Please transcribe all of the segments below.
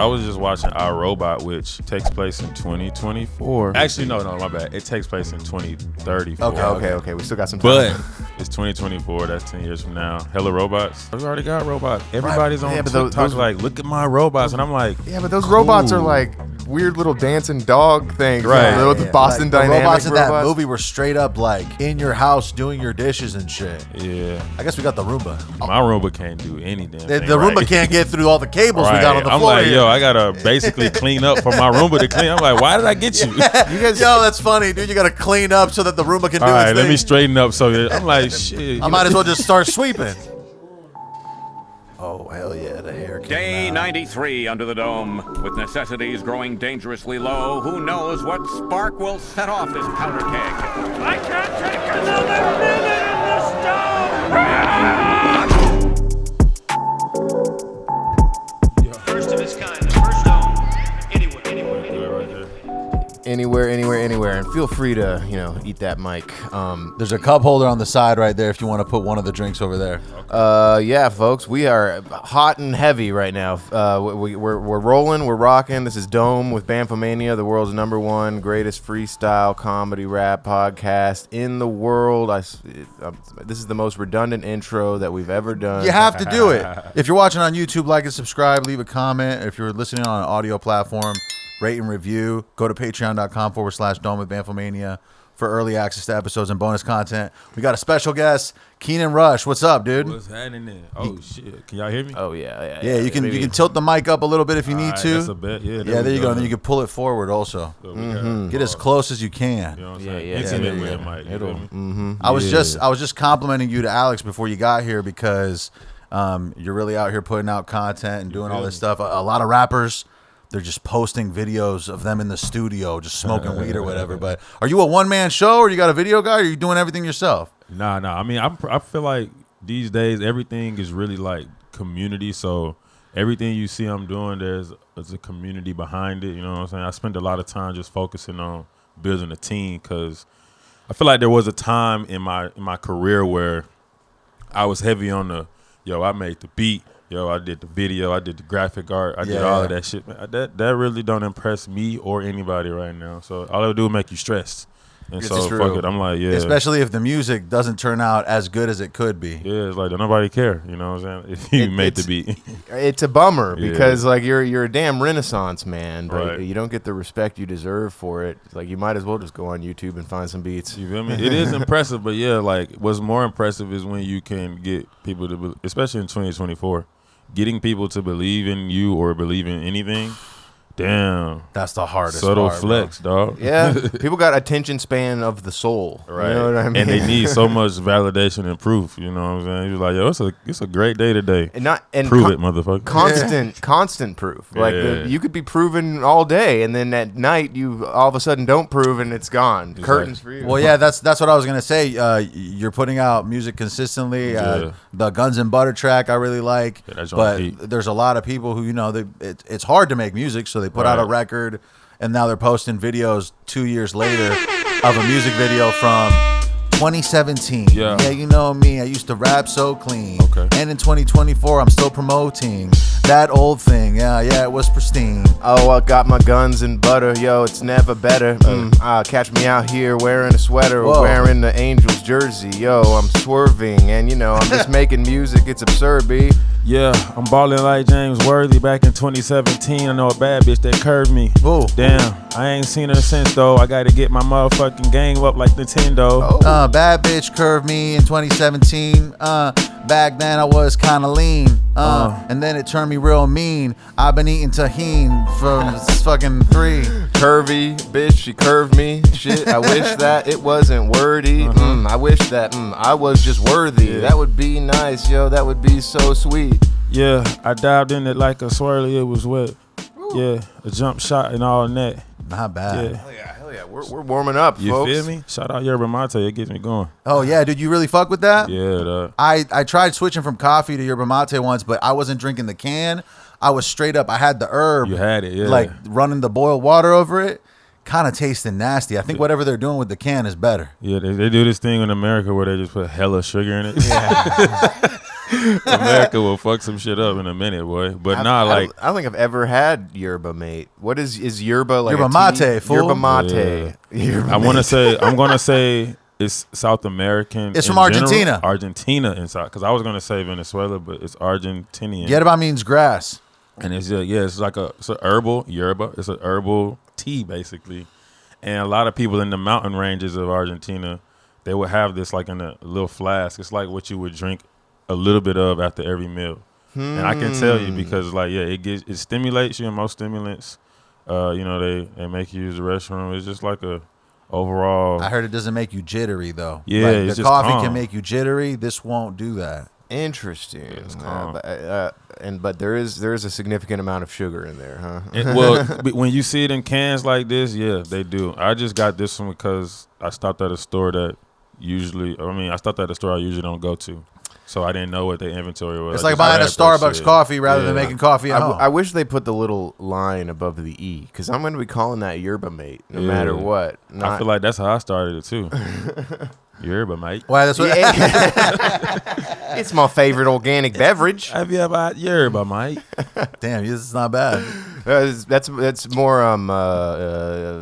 I was just watching IRobot, which takes place in 2024. Actually, no, my bad. It takes place in 2034. Okay. We still got some time. But it's 2024. That's 10 years from now. Hella robots. We already got robots. Everybody's on TikTok those like, look at my robots. And I'm like, yeah, but those robots are like weird little dancing dog things. Right. The Boston like, Dynamics the robots in that robots. movie were straight up like in your house doing your dishes and shit. yeah. I guess we got the Roomba. My Roomba can't do any damn thing. The Roomba right. can't get through all the cables we got on the I'm floor. like, here. yo, I gotta basically clean up for my Roomba to clean. I'm like, why did I get you? You guys, Yo, that's funny, dude. You got to clean up so that the Roomba can do All right, its let thing. me straighten up. So I'm like, shit. I might as well just start sweeping. Oh, hell yeah, the hair came Day out. 93 under the dome. With necessities growing dangerously low, who knows what spark will set off this powder keg? I can't take another minute in this dome! First of its kind, the first dome anywhere. anywhere, and feel free to eat that mic. There's a cup holder on the side right there if you want to put one of the drinks over there. Yeah, folks, we are hot and heavy right now. We're rolling, we're rocking. This is Dome with Bamfomania, the world's #1 greatest freestyle comedy rap podcast in the world. This is the most redundant intro that we've ever done. You have to do it. If you're watching on YouTube, like and subscribe, leave a comment. If you're listening on an audio platform, rate and review. Go to patreon.com/Dome with Bamfomania for early access to episodes and bonus content. We got a special guest, Keenon Rush. What's up, dude? What's happening there? Oh, shit. Can y'all hear me? Oh yeah. Yeah, you can tilt the mic up a little bit if you need to. That's a bet. Yeah, there you go. And then you can pull it forward also. So Get as close as you can. You know what I'm Yeah, saying? yeah, Intimate yeah, with yeah. it, Mike. It'll- You feel me? I was just complimenting you to Alex before you got here because you're really out here putting out content and doing all this stuff. A lot of rappers, they're just posting videos of them in the studio just smoking weed or whatever. But are you a one-man show or you got a video guy or are you doing everything yourself? Nah. I mean, I feel like these days everything is really like community. So everything you see I'm doing, there's a community behind it. You know what I'm saying? I spend a lot of time just focusing on building a team because I feel like there was a time in my career where I was heavy on I made the beat. I did the video, I did the graphic art, I did all of that shit. That really don't impress me or anybody right now. So all it would do is make you stressed. And It's so true. fuck it. I'm like, yeah. Especially if the music doesn't turn out as good as it could be. Yeah, it's like don't nobody care. You know what I'm saying? If you made the beat. It's a bummer Yeah. because like you're a damn Renaissance man, but Right. you don't get the respect you deserve for it. It's like you might as well just go on YouTube and find some beats. You feel me? It is impressive, but yeah, like what's more impressive is when you can get people to, especially in 2024, getting people to believe in you or believe in anything. Damn. That's the hardest Subtle part, flex, dog. Yeah, people got attention span of the soul. Right. You know what I mean? And they need so much validation and proof. You know what I'm saying? You're like, yo, it's a great day today. And Prove it, motherfucker. constant proof. Like Yeah. you could be proven all day, and then at night you all of a sudden don't prove, and it's gone. Curtains for you. Well, yeah, that's what I was gonna say. You're putting out music consistently. Yeah. The Guns and Butter track I really like, Yeah, that joint but heat. there's a lot of people who it's hard to make music, so they put out a Right. record, and now they're posting videos 2 years later of a music video from 2017. Yeah. You know me. I used to rap so clean. Okay. And in 2024, I'm still promoting that old thing. Yeah, it was pristine. Oh, I got my guns and butter, yo, it's never better. Catch me out here wearing a sweater or Whoa. wearing the Angels jersey. Yo, I'm swerving, and I'm just making music. It's absurd, B. Yeah, I'm balling like James Worthy back in 2017. I know a bad bitch that curved me. Ooh. Damn, I ain't seen her since though. I gotta get my motherfucking game up like Nintendo. Bad bitch curved me in 2017. Back then I was kind of lean. And then it turned me real mean. I've been eating tahini from fucking 3. Curvy, bitch, she curved me. Shit, I wish that it wasn't wordy. I wish that I was just worthy. Yeah. That would be nice, yo. That would be so sweet. Yeah, I dived in it like a swirly, it was wet. Yeah, a jump shot and all net. Not bad. Yeah. Hell yeah. We're warming up, You folks. feel me? Shout out Yerba Mate, it gets me going. Oh yeah, dude, you really fuck with that? Yeah, dog. I tried switching from coffee to yerba mate once, but I wasn't drinking the can. I was straight up. I had the herb. You had it, yeah. Like running the boiled water over it. Kind of tasting nasty. I think whatever they're doing with the can is better. Yeah, they do this thing in America where they just put hella sugar in it. Yeah. America will fuck some shit up in a minute, boy. But I don't think I've ever had yerba mate. What is yerba like? Yerba mate, fool. Yerba mate. Yerba I'm gonna mate. say it's South American. It's in from Argentina. Argentina inside, because I was gonna say Venezuela, but it's Argentinian. Yerba means grass. And it's it's like it's a herbal yerba. It's a herbal tea basically, and a lot of people in the mountain ranges of Argentina, they would have this like in a little flask. It's like what you would drink a little bit of after every meal. And I can tell you because like it stimulates you, and most stimulants, they make you use the restroom. It's just like a overall. I heard it doesn't make you jittery though. Yeah, like, it's the just coffee calm. can make you jittery. This won't do that. Interesting. calm. But there is a significant amount of sugar in there, huh? Well, when you see it in cans like this, yeah, they do. I just got this one because I stopped at a store that I stopped at a store I usually don't go to. So I didn't know what their inventory was. It's like buying a Starbucks coffee rather than making coffee at home. I wish they put the little line above the E, because I'm going to be calling that yerba mate no matter what. I feel like that's how I started it too. Yerba mate. Why? That's what. It's my favorite organic beverage. Have you ever had yerba mate? Damn, this is not bad. That's more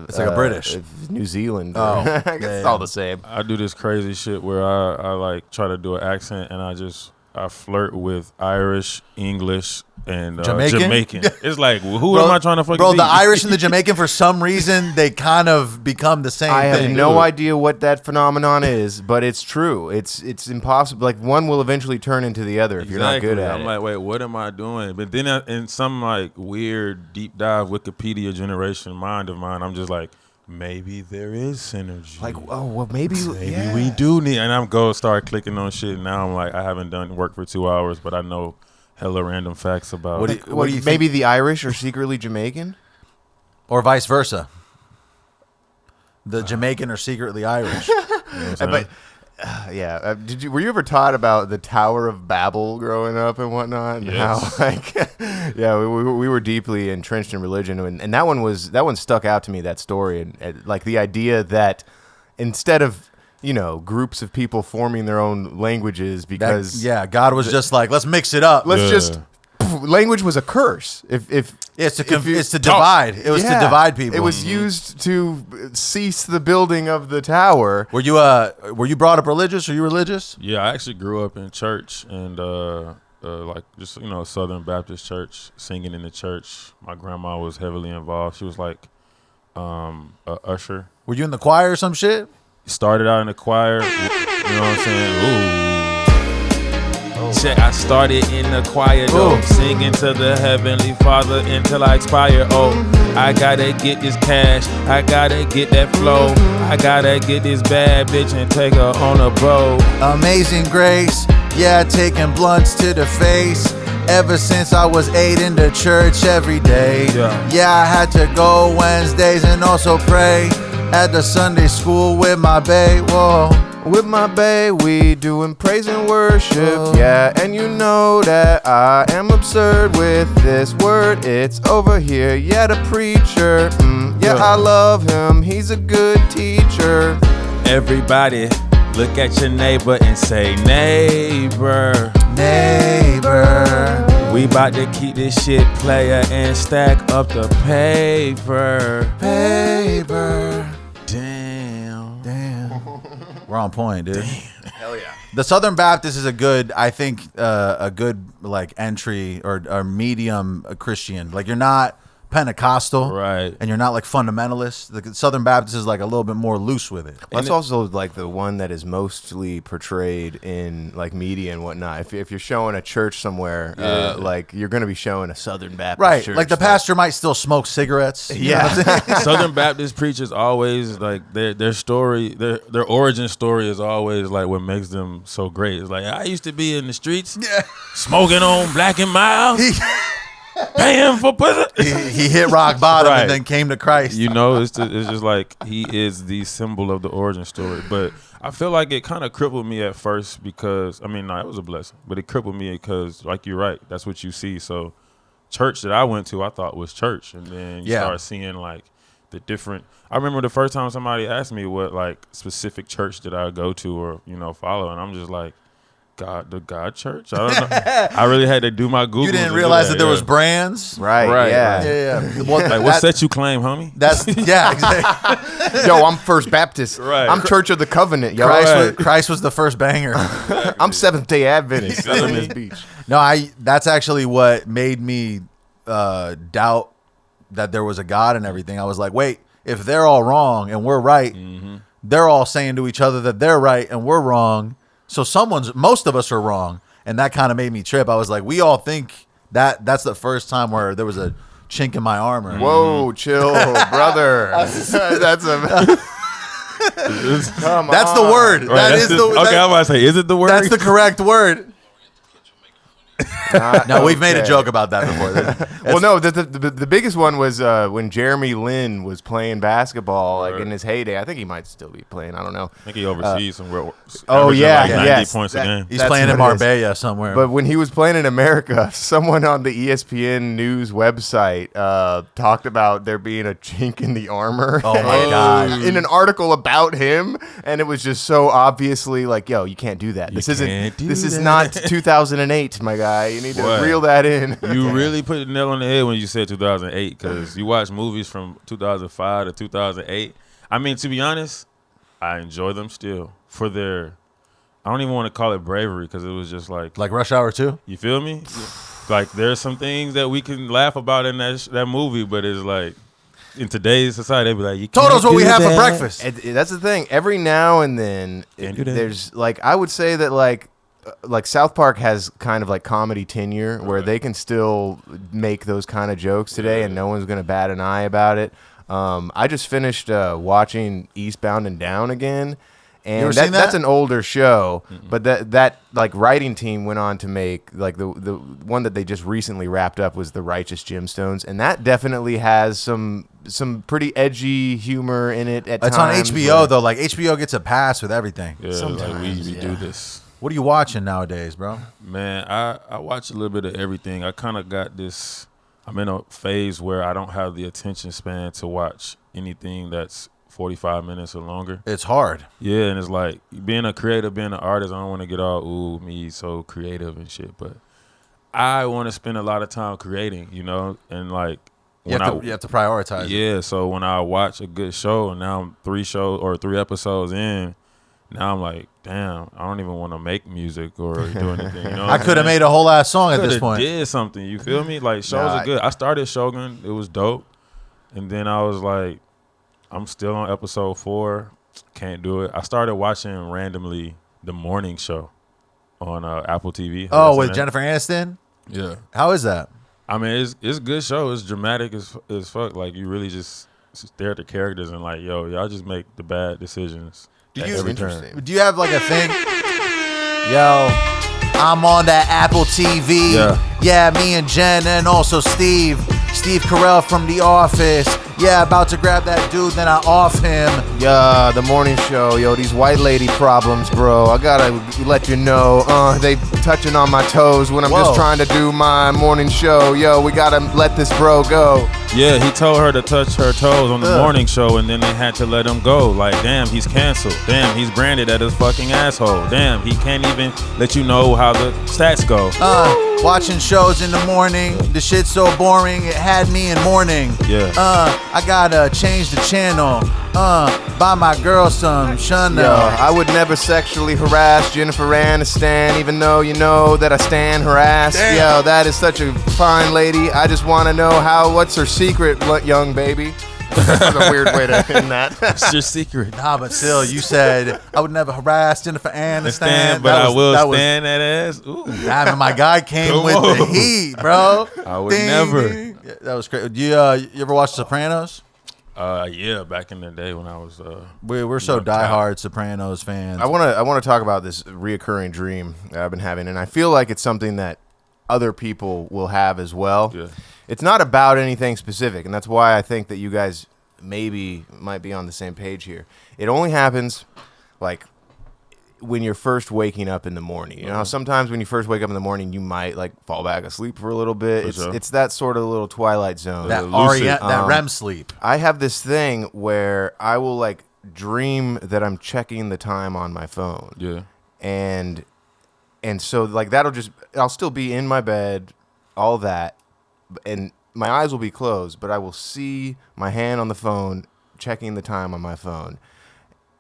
It's like a British. New Zealand. Oh, I guess it's all the same. I do this crazy shit where I like try to do an accent, and I flirt with Irish, English, and Jamaican. It's like, who am I trying to fucking Bro, be? the Irish and the Jamaican, for some reason, they kind of become the same I thing. have no idea what that phenomenon is, but it's true. It's impossible. Like, one will eventually turn into the other if you're not good at it. I'm like, wait, what am I doing? But then in some like weird deep dive Wikipedia generation mind of mine, I'm just like, maybe there is synergy. Like, oh, well, maybe we do need. And I'm go start clicking on shit. And now I'm like, I haven't done work for 2 hours, but I know hella random facts about. What do you think? Maybe the Irish are secretly Jamaican, Or vice versa. The Jamaican are secretly Irish. You know what I'm saying? but were you ever taught about the Tower of Babel growing up and whatnot? And Yes. how, like, we were deeply entrenched in religion, and that one stuck out to me. That story, and like the idea that instead of groups of people forming their own languages because God was just like, let's mix it up. language was a curse. It's to divide. It was to divide people. It was used to cease the building of the tower. Were you brought up religious? Are you religious? Yeah, I actually grew up in church and like just Southern Baptist church, singing in the church. My grandma was heavily involved. She was like a usher. Were you in the choir or some shit? Started out in the choir. You know what I'm saying? Check, I started in the choir though, singing to the Heavenly Father until I expire. Oh, I gotta get this cash, I gotta get that flow, I gotta get this bad bitch and take her on a boat. Amazing Grace, yeah, taking blunts to the face. Ever since I was 8 in the church every day. Yeah, I had to go Wednesdays and also pray at the Sunday school with my babe. Whoa. With my babe, we doing praise and worship. Yeah, and you know that I am absurd with this word. It's over here. Yeah, the preacher. I love him. He's a good teacher. Everybody, look at your neighbor and say, neighbor. Neighbor. We about to keep this shit player and stack up the paper. Paper. Damn. We're on point, dude. Hell yeah. The Southern Baptist is a good like entry or medium Christian. Like, you're not Pentecostal, Right. And you're not like fundamentalist. The Southern Baptist is like a little bit more loose with it. That's also like the one that is mostly portrayed in like media and whatnot. If you're showing a church somewhere, like you're going to be showing a Southern Baptist Right. church. Like the pastor might still smoke cigarettes. You know what I'm saying? Southern Baptist preachers always like their story, their origin story is always like what makes them so great. It's like, I used to be in the streets, smoking on Black and Mild, paying for pussy. He hit rock bottom Right. and then came to Christ. It's just like he is the symbol of the origin story. But I feel like it kind of crippled me at first because, it was a blessing, but it crippled me because, like, you're right, that's what you see. So church that I went to, I thought was church. And then you start seeing, like, the different. I remember the first time somebody asked me what, like, specific church did I go to or, follow. And I'm just like, the God Church. I don't know. I really had to do my Google. You didn't realize that there was brands, Right. Yeah. Yeah. Well, Like, what set you claim, homie? That's exactly. Yo, I'm First Baptist. Right. I'm Church of the Covenant. Yo. Christ was the first banger. I'm Seventh Day Adventist. Southern Miss Beach. No, that's actually what made me doubt that there was a God and everything. I was like, wait, if they're all wrong and we're right, they're all saying to each other that they're right and we're wrong. So most of us are wrong. And that kind of made me trip. I was like, we all think that's the first time where there was a chink in my armor. Whoa, chill, brother. That's a. Come That's on. the word. Right, That that's is the, the okay, I'm about to say, is it the word? That's the correct word. No, we've made a Okay. joke about that before. Well, no, the biggest one was when Jeremy Lin was playing basketball, like Right. in his heyday. I think he might still be playing. I don't know. I think he oversees somewhere. Oh, averaging yeah, like 90 yes. points a game. He's That's playing in what it is. Marbella somewhere. But when he was playing in America, someone on the ESPN News website talked about there being a chink in the armor. Oh, my God. In an article about him, and it was just so obviously like, yo, you can't do that. This can't do is that. not 2008, my guy. You need to What? reel that in. You really put the nail on the head when you said 2008, because you watch movies from 2005 to 2008. I mean, to be honest, I enjoy them still for their. I don't even want to call it bravery, because it was just like Rush Hour 2? you feel me? Like, there's some things that we can laugh about in that movie, but it's like in today's society, they be like, you Told can't us what we do had for that. breakfast. That's the thing. Every now and then, Can't do that. there's like, I would say that like South Park has kind of like comedy tenure where they can still make those kind of jokes today, and no one's gonna bat an eye about it. I just finished watching Eastbound and Down again, and ever seen that? that's an older show, but that like writing team went on to make like the one that they just recently wrapped up was The Righteous Gemstones, and that definitely has some pretty edgy humor in it at It's on times. HBO, though. Like, HBO gets a pass with everything. Yeah, like Sometimes, we yeah. do this. What are you watching nowadays, bro? Man, I watch a little bit of everything. I kind of got this. I'm in a phase where I don't have the attention span to watch anything that's 45 minutes or longer. It's hard. Yeah, and it's like being a creator, being an artist. I don't want to get all ooh me so creative and shit, but I want to spend a lot of time creating, and like You have to prioritize it. yeah. So when I watch a good show, and now I'm 3 episodes in. Now I'm like, damn, I don't even want to make music or do anything. I could have made a whole ass song at this point. Did something, you feel me? Like, shows are good. I started Shogun, it was dope, and then I was like, I'm still on episode 4, can't do it. I started watching randomly The Morning Show on Apple TV. Oh, with Jennifer Aniston? Yeah, How is that? I mean, it's a good show. It's dramatic as fuck. Like, you really just stare at the characters and like, yo, y'all just make the bad decisions. Every turn. Do you have like a thing? Yo, I'm on that Apple TV. Yeah, me and Jen and also Steve Carell from The Office. Yeah, about to grab that dude, then I off him. Yeah, the morning show, yo, these white lady problems, bro. I gotta let you know, they touching on my toes when I'm just trying to do my morning show. Yo, we gotta let this bro go. Yeah, he told her to touch her toes on the morning show, and then they had to let him go. Like, damn, he's canceled. Damn, he's branded as a fucking asshole. Damn, he can't even let you know how the stats go. Watching shows in the morning, the shit's so boring, it had me in mourning. Yeah. I gotta change the channel. Buy my girl some Chanel. Yo, I would never sexually harass Jennifer Aniston, even though you know that I stand her ass. Damn. Yo, that is such a fine lady. I just want to know what's her secret, young baby. That's a weird way to end that. It's your secret. Nah, but still, you said I would never harass Jennifer Aniston. But I will stand that ass. Ooh. I mean, my guy came Come with on. the heat, bro. I would never. Ding. Yeah, that was crazy. You ever watch Sopranos? Yeah, back in the day when I was We're so diehard Sopranos fans. I want to talk about this reoccurring dream that I've been having, and I feel like it's something that other people will have as well. Yeah. It's not about anything specific, and that's why I think that you guys might be on the same page here. It only happens like when you're first waking up in the morning. You know, how sometimes when you first wake up in the morning, you might like fall back asleep for a little bit. It's that sort of little twilight zone. that lucid. that REM sleep. I have this thing where I will like dream that I'm checking the time on my phone. Yeah. And And so like I'll still be in my bed, all that, and my eyes will be closed, but I will see my hand on the phone, checking the time on my phone.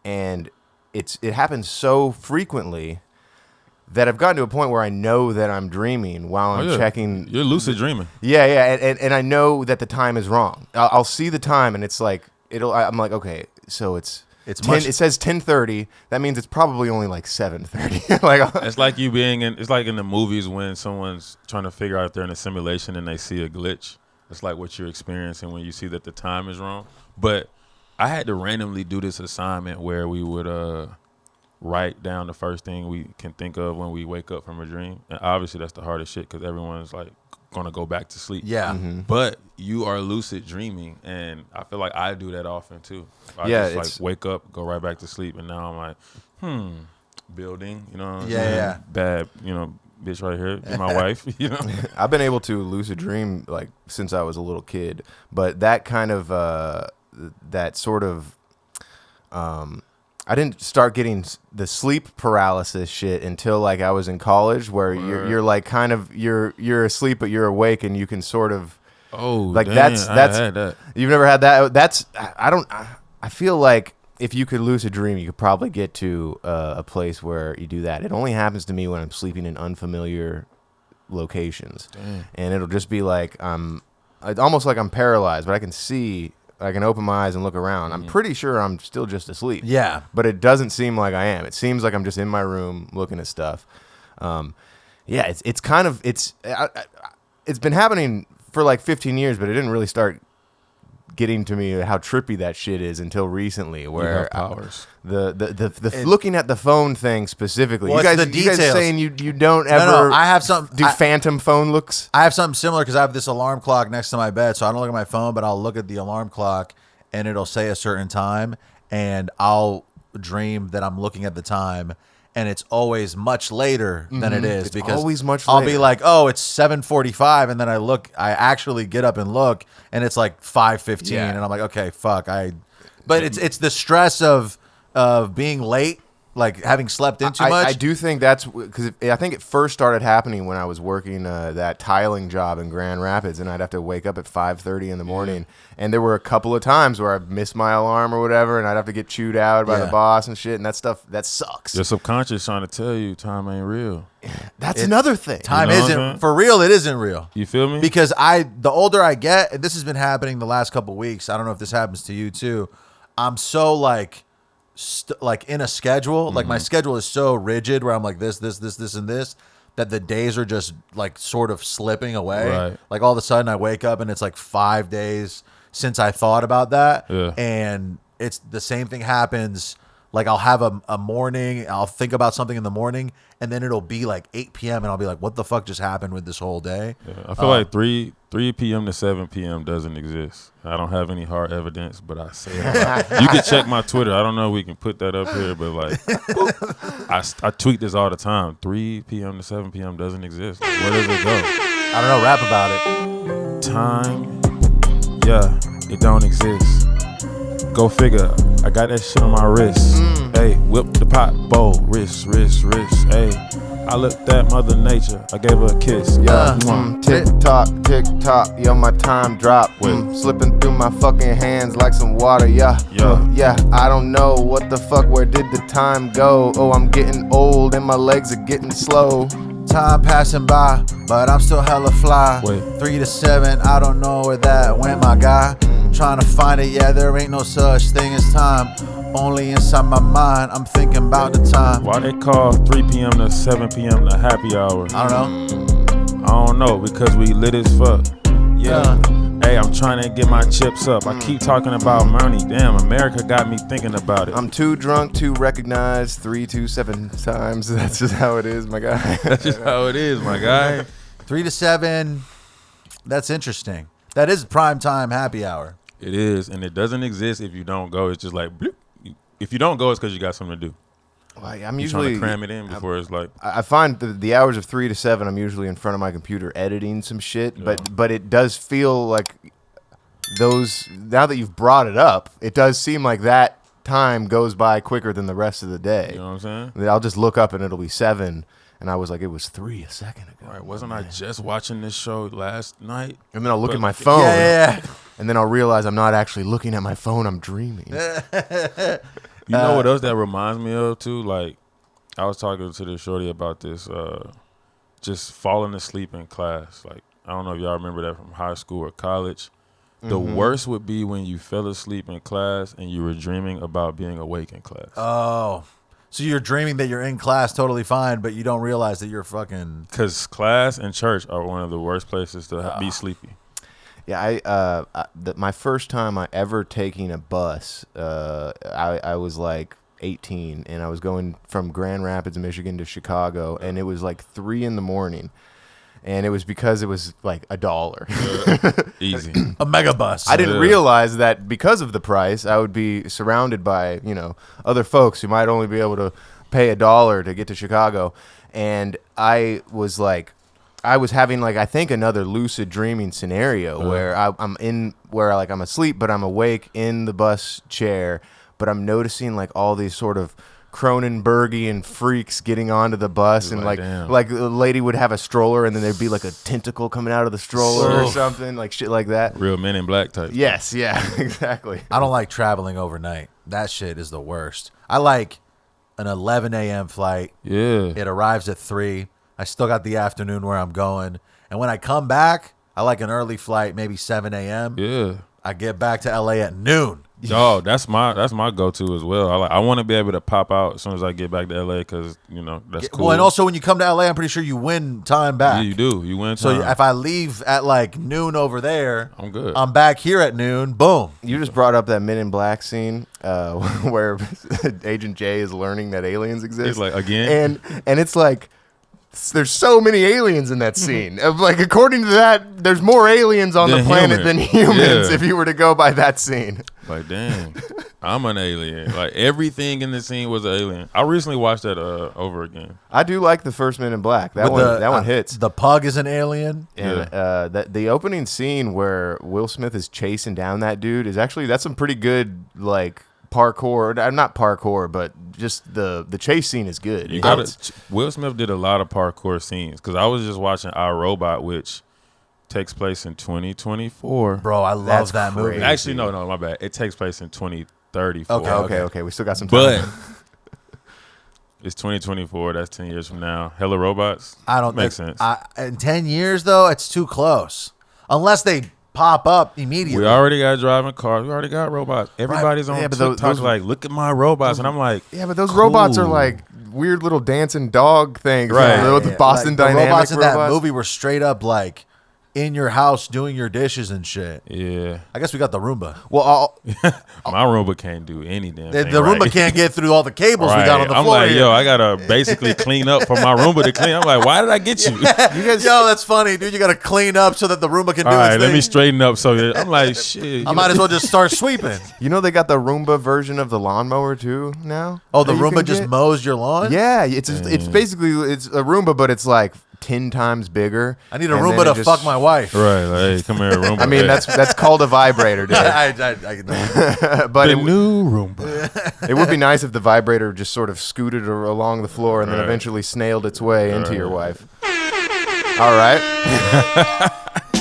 And it happens so frequently that I've gotten to a point where I know that I'm dreaming while I'm checking. You're lucid dreaming. Yeah, and I know that the time is wrong. I'll see the time, and it's like I'm like, okay, so it's 10, it says 10:30. That means it's probably only like 7:30. Like it's like you being in. It's like in the movies when someone's trying to figure out if they're in a simulation and they see a glitch. It's like what you're experiencing when you see that the time is wrong. But I had to randomly do this assignment where we would write down the first thing we can think of when we wake up from a dream. And obviously that's the hardest shit because everyone's like gonna go back to sleep. Yeah. Mm-hmm. But you are lucid dreaming, and I feel like I do that often too. I just like wake up, go right back to sleep, and now I'm like, building, you know what I'm saying? Bad, bitch right here, be my wife, I've been able to lucid dream like since I was a little kid, but that kind of that sort of I didn't start getting the sleep paralysis shit until like I was in college, where you're like kind of you're asleep but you're awake and you can sort of like that's I had that. You've never had that. I feel like if you could lucid dream, you could probably get to a place where you do that. It only happens to me when I'm sleeping in unfamiliar locations. Damn. And it'll just be like it's almost like I'm paralyzed, but I can see. I can open my eyes and look around. I'm pretty sure I'm still just asleep. Yeah. But it doesn't seem like I am. It seems like I'm just in my room looking at stuff. It's kind of it's been happening for like 15 years, but it didn't really start getting to me how trippy that shit is until recently, where powers. The looking at the phone thing specifically. Well, you guys saying you don't ever I have some do phantom phone looks? I have something similar because I have this alarm clock next to my bed, so I don't look at my phone, but I'll look at the alarm clock and it'll say a certain time, and I'll dream that I'm looking at the time, and it's always much later than it is, It's because always much I'll later. be like, oh, it's 7:45, and then I actually get up and look, and it's like 5:15, and I'm like, okay, fuck, but it's the stress of being late, like having slept in too much. I do think that's because I think it first started happening when I was working that tiling job in Grand Rapids, and I'd have to wake up at 5:30 in the morning. And there were a couple of times where I missed my alarm or whatever, and I'd have to get chewed out by the boss and shit, and that stuff, that sucks. Your subconscious trying to tell you time ain't real. That's another thing. Time You know what I'm isn't saying? for real. It isn't real. You feel me? Because the older I get, and this has been happening the last couple of weeks. I don't know if this happens to you too. I'm so like in a schedule. Like my schedule is so rigid where I'm like this, and this, that the days are just like sort of slipping away. Right. Like all of a sudden I wake up and it's like 5 days since I thought about that. Yeah. And it's the same thing happens. Like I'll have a morning, I'll think about something in the morning, and then it'll be like 8 p.m. and I'll be like, what the fuck just happened with this whole day? Yeah, I feel like 3 p.m. to 7 p.m. doesn't exist. I don't have any hard evidence, but I say it. You can check my Twitter. I don't know if we can put that up here, but like I tweet this all the time. 3 p.m. to 7 p.m. doesn't exist. Like, where does it go? I don't know, rap about it. Time, yeah, it don't exist. Go figure. I got that shit on my wrist. Hey, whip the pot bowl, wrist. Hey, I looked at Mother Nature. I gave her a kiss. Yeah, tick tock, yo, my time drop. Slipping through my fucking hands like some water. Yeah. I don't know what the fuck. Where did the time go? Oh, I'm getting old and my legs are getting slow. Time passing by, but I'm still hella fly. Wait. 3 to 7, I don't know where that went, my guy. Trying to find it, yeah, there ain't no such thing as time. Only inside my mind, I'm thinking about the time. Why they call 3 p.m. to 7 p.m. the happy hour? I don't know. I don't know, because we lit as fuck. Yeah. Hey, I'm trying to get my chips up. I keep talking about money. Damn, America got me thinking about it. I'm too drunk to recognize 3 to 7 times. That's just how it is, my guy. That's just how it is, my guy. 3 to 7, that's interesting. That is prime time happy hour. It is, and it doesn't exist if you don't go. It's just like, bloop. If you don't go, it's because you got something to do. Like, I'm You're usually trying to cram it in before it's like. I find the hours of 3 to 7, I'm usually in front of my computer editing some shit. Yeah. But it does feel like those. Now that you've brought it up, it does seem like that time goes by quicker than the rest of the day. You know what I'm saying? I'll just look up and it'll be 7, And I was like, it was 3 a second ago. Right, wasn't I just watching this show last night? And then I'll look at my phone. Yeah. And then I'll realize I'm not actually looking at my phone. I'm dreaming. You know what else that reminds me of too? Like, I was talking to this shorty about this, just falling asleep in class. Like, I don't know if y'all remember that from high school or college. The worst would be when you fell asleep in class and you were dreaming about being awake in class. Oh. So you're dreaming that you're in class totally fine, but you don't realize that you're fucking... Because class and church are one of the worst places to be sleepy. Yeah, my first time I ever taking a bus, I was like 18, and I was going from Grand Rapids, Michigan to Chicago, and it was like 3 a.m. And it was because it was like $1. Easy. A mega bus. I didn't realize that because of the price, I would be surrounded by, other folks who might only be able to pay $1 to get to Chicago. And I was having I think another lucid dreaming scenario where I'm asleep, but I'm awake in the bus chair, but I'm noticing all these sort of Cronenbergian freaks getting onto the bus, and damn. like a lady would have a stroller, and then there'd be a tentacle coming out of the stroller or something, shit like that. Real Men in Black type. Yes, yeah, exactly. I don't like traveling overnight. That shit is the worst. I like an 11 a.m. flight. Yeah. It arrives at 3. I still got the afternoon where I'm going. And when I come back, I like an early flight, maybe 7 a.m. Yeah. I get back to LA at noon. Oh, that's my go-to as well. I want to be able to pop out as soon as I get back to LA because that's cool. Well, and also when you come to LA, I'm pretty sure you win time back. Yeah, you do. You win time. So if I leave at noon over there, I'm good. I'm back here at noon. Boom. You just brought up that Men in Black scene where Agent J is learning that aliens exist. It's like, again? And it's like, there's so many aliens in that scene. According to that, there's more aliens on the planet than humans if you were to go by that scene. Like, dang, I'm an alien. Like, everything in the scene was an alien. I recently watched that over again. I do like the first Men in Black. That one hits. The pug is an alien. And the opening scene where Will Smith is chasing down that dude that's some pretty good parkour. Not parkour, but just the chase scene is good. Will Smith did a lot of parkour scenes because I was just watching IRobot, which takes place in 2024. Bro, I love that movie. Actually, no, my bad. It takes place in 2034. Okay. We still got some time. But it's 2024. That's 10 years from now. Hella robots. I don't make sense. In 10 years though, it's too close. Unless they pop up immediately. We already got driving cars. We already got robots. Everybody's on TikTok those look at my robots, and I'm like, yeah, but those robots are weird little dancing dog things, right? The Boston Dynamics the robots in that movie were straight up in your house doing your dishes and shit. Yeah. I guess we got the Roomba. Well, my Roomba can't do any damn thing. The Roomba can't get through all the cables we got on the floor. I'm like, here. yo, I gotta basically clean up for my Roomba to clean. I'm like, why did I get you? Yo, that's funny, dude. You gotta clean up so that the Roomba can do all right, its let thing. me straighten up. So I'm like, shit. I might as well just start sweeping. they got the Roomba version of the lawnmower too now. Oh, the Roomba just mows your lawn? Yeah, it's basically a Roomba, but it's 10 times bigger. I need a Roomba to fuck my wife. Right, hey, come here, Roomba. I mean, that's called a vibrator, dude. But the new Roomba. It would be nice if the vibrator just sort of scooted along the floor and then eventually snailed its way into your wife. All right.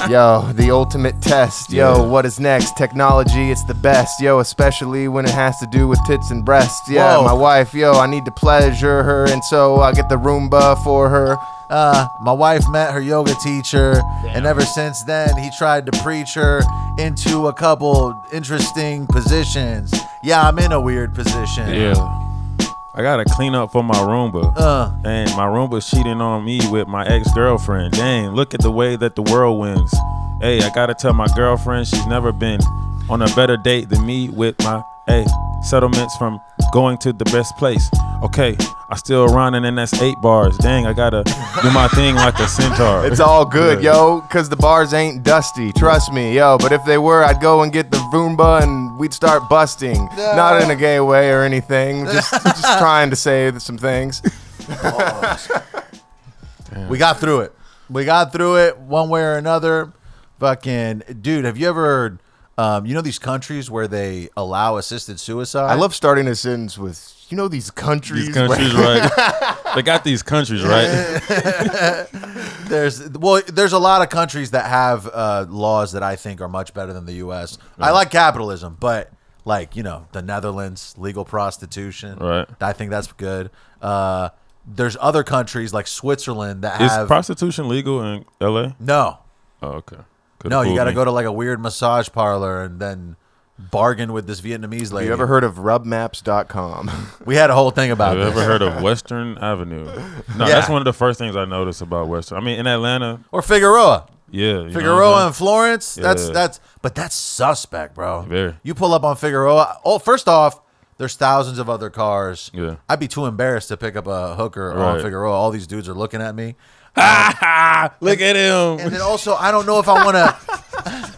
Yo, the ultimate test. Yo, what is next? Technology, it's the best. Yo, especially when it has to do with tits and breasts. Yeah, my wife, I need to pleasure her, and so I get the Roomba for her. My wife met her yoga teacher, and ever since then, he tried to preach her into a couple interesting positions. Yeah, I'm in a weird position. Yeah. I gotta clean up for my Roomba. And my Roomba's cheating on me with my ex-girlfriend. Dang, look at the way that the world wins. Hey, I gotta tell my girlfriend she's never been on a better date than me with my settlements from going to the best place. Okay, I still running and that's 8 bars. Dang, I gotta do my thing like a centaur. It's all good, yo, because the bars ain't dusty. Trust me, yo. But if they were, I'd go and get the Roomba and we'd start busting. Not in a gay way or anything. Just trying to say some things. We got through it. We got through it one way or another. Fucking dude, have you ever You know these countries where they allow assisted suicide? I love starting a sentence with, you know, these countries. These countries, right? They got these countries, right? There's a lot of countries that have laws that I think are much better than the U.S. I like capitalism, but like, you know, the Netherlands, legal prostitution. Right. I think that's good. There's other countries like Switzerland that Is have prostitution legal in L.A.? no. Oh, okay. No, you got to go to like a weird massage parlor and then bargain with this Vietnamese lady. You ever heard of rubmaps.com? We had a whole thing about Have you this. ever heard of Western Avenue? No, Yeah. that's one of the first things I noticed about Western. I mean, in Atlanta, Or Figueroa. yeah. you know what Figueroa I'm and Florence. Yeah. That's suspect, bro. Very. You pull up on Figueroa. Oh, first off, there's thousands of other cars. Yeah. I'd be too embarrassed to pick up a hooker on Right. Figueroa. All these dudes are looking at me. Look at him. And then also, I don't know if I want to.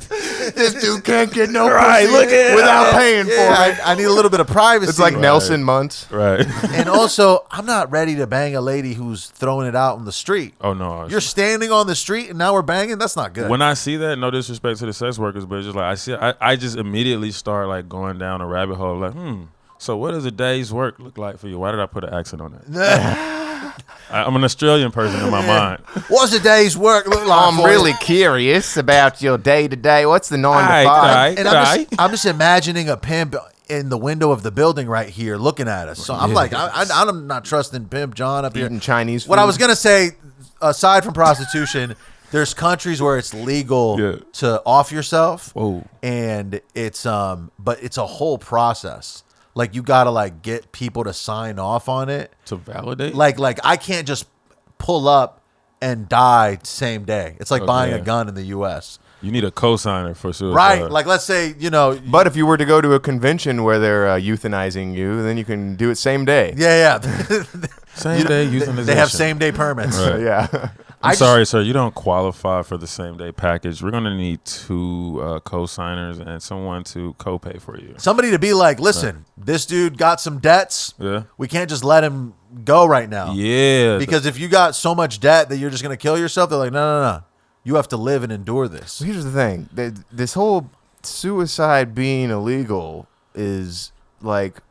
This dude can't get no Right, pussy look at without paying for it. I need a little bit of privacy. It's like Nelson Muntz. Right. And also, I'm not ready to bang a lady who's throwing it out on the street. Oh, no. You're standing on the street and now we're banging? That's not good. When I see that, no disrespect to the sex workers, but it's just like I just immediately start like going down a rabbit hole. Like, so what does a day's work look like for you? Why did I put an accent on that? I'm an Australian person in my mind. What's a day's work look like? I'm for you? really curious about your day to day. What's the 9 to 5? Right. And I'm just imagining a pimp in the window of the building right here looking at us. So I'm like, I'm not trusting Pimp John up here. Eating Chinese food. What I was going to say, aside from prostitution, there's countries where it's legal Yeah. to off yourself. Whoa. And it's but it's a whole process. Like you got to like get people to sign off on it. To validate? Like I can't just pull up and die same day. It's like buying a gun in the US. You need a cosigner for suicide. Right? Like let's say, you know, But if you were to go to a convention where they're euthanizing you, then you can do it same day. yeah. Same day euthanization. They have same day permits. Right. Yeah. I'm sorry, sir. You don't qualify for the same day package. We're going to need 2 co-signers and someone to co-pay for you. Somebody to be like, listen, this dude got some debts. Yeah. We can't just let him go right now. Yeah. Because if you got so much debt that you're just going to kill yourself, they're like, no. You have to live and endure this. Here's the thing. This whole suicide being illegal is like...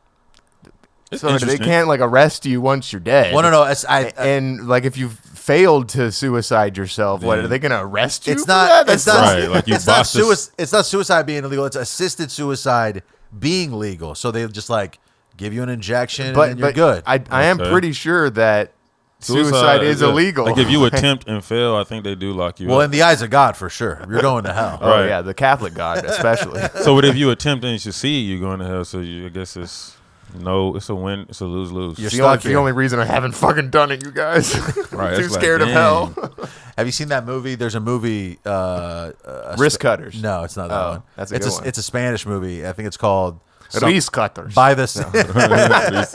It's So they interesting. can't like arrest you once you're dead. Well, no. And like if you've failed to suicide yourself, what Yeah. are they going to arrest you? It's for not. that? It's That's not. Right, like you it's not bossed us. It's not suicide being illegal. It's assisted suicide being legal. So they just like give you an injection and then you're good. I am Okay. pretty sure that suicide is yeah. illegal. Like if you attempt and fail, I think they do lock you well, up. in the eyes of God, for sure, you're going to hell. Oh Right. yeah, the Catholic God especially. So what if you attempt and you succeed, you're going to hell. So I guess it's a win. It's a lose-lose. You're the stuck the here. only reason I haven't fucking done it, you guys. Right, Too it's like, scared of dang. hell. Have you seen that movie? There's a movie. Wrist cutters. No, it's not that Oh, one. that's a it's good one. It's a Spanish movie. I think it's called Wrist cutters. By the.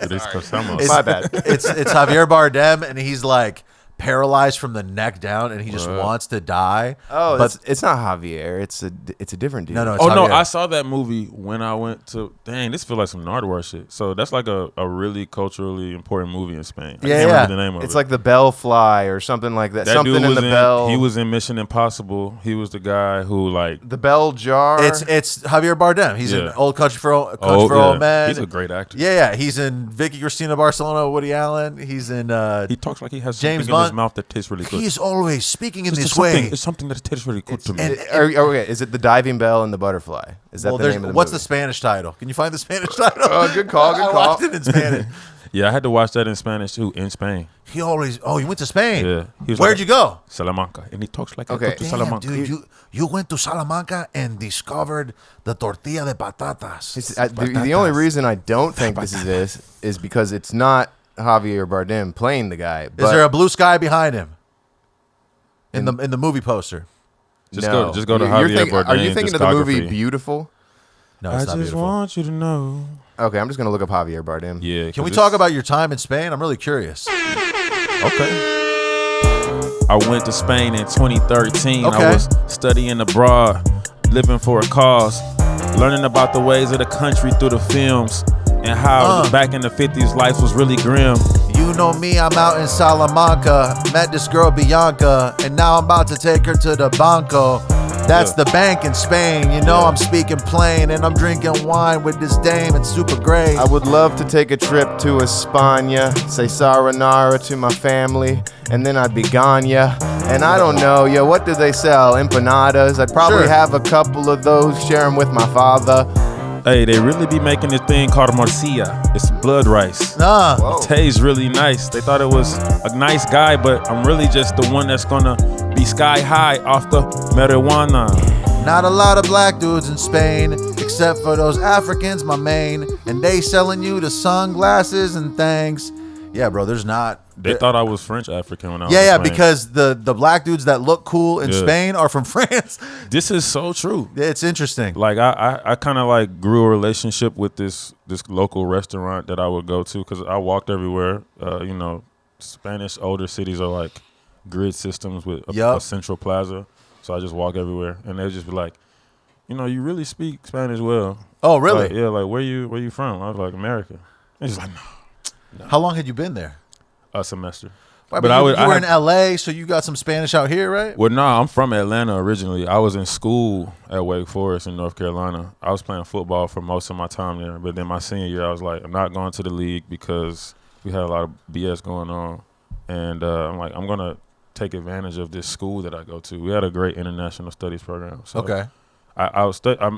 These cosamos. My bad. It's Javier Bardem, and he's like paralyzed from the neck down, and he just Right. wants to die. Oh, but it's not Javier. It's a different dude. no, it's Oh no, Javier. I saw that movie when I went to. Dang, this feels like some Nardwuar shit. So that's like a really culturally important movie in Spain. I Yeah, can't yeah. remember the name of It's it. like the Bell Fly or something like that. That Something dude in was the Bell. He was in Mission Impossible. He was the guy who like. the Bell Jar. It's Javier Bardem. He's in Yeah. Old Country for Old Men. He's a great actor. Yeah. He's in Vicky Cristina Barcelona, Woody Allen. He's in. He talks like he has James something in his Bond. mouth that tastes really good. He's always speaking in It's this something- way. It's something that tastes really good to me. and- Okay, is it the Diving Bell and the Butterfly? Is that Well, the there's name of the what's the movie? Spanish title? Can you find the Spanish title? Oh, good call, good I call. watched it in Spanish. Yeah, I had to watch that in Spanish too. In Spain, He always. Oh, you went to Spain. Yeah. He was Where'd like- you go? Salamanca, and he talks like Okay. I go to Damn, Salamanca. dude, you went to Salamanca and discovered the tortilla de patatas. The only reason I don't think this is because it's not Javier Bardem playing the guy. But Is there a blue sky behind him? In the movie poster. Just no. go to You're Javier thinking- Bardem's Are you thinking of the movie discography. Beautiful? No, I it's just not beautiful. want you to know. Okay, I'm just gonna look up Javier Bardem. Yeah. Can we 'cause talk it's- about your time in Spain? I'm really curious. Okay. I went to Spain in 2013. Okay. I was studying abroad, living for a cause, learning about the ways of the country through the films and how back in the 50s life was really grim. You know me, I'm out in Salamanca. Met this girl Bianca, and now I'm about to take her to the banco. That's the bank in Spain. You know I'm speaking plain, and I'm drinking wine with this dame. It's super great. I would love to take a trip to España, say sayonara to my family, and then I'd be gone, yeah. And I don't know, yo, what do they sell? Empanadas? I'd probably have a couple of those, share them with my father. Hey, they really be making this thing called morcilla. It's blood rice. It tastes really nice. They thought it was a nice guy, but I'm really just the one that's gonna be sky high off the marijuana. Not a lot of black dudes in Spain, except for those Africans, my main. And they selling you the sunglasses and things. Yeah, bro, there's not. They thought I was French African when I was Yeah, playing. because the black dudes that look cool in Spain are from France. This is so true. It's interesting. Like I kind of like grew a relationship with this local restaurant that I would go to because I walked everywhere. You know, Spanish older cities are like grid systems with a central plaza. So I just walk everywhere, and they'd just be like, you know, you really speak Spanish well. Oh, really? Like, yeah, like where you from? I was like, America. And he's like, no. How long had you been there? A semester. Right, but you were in LA, so you got some Spanish out here, right? Well, no, I'm from Atlanta originally. I was in school at Wake Forest in North Carolina. I was playing football for most of my time there, but then my senior year, I was like, I'm not going to the league because we had a lot of BS going on, and I'm like, I'm gonna take advantage of this school that I go to. We had a great international studies program. So okay. I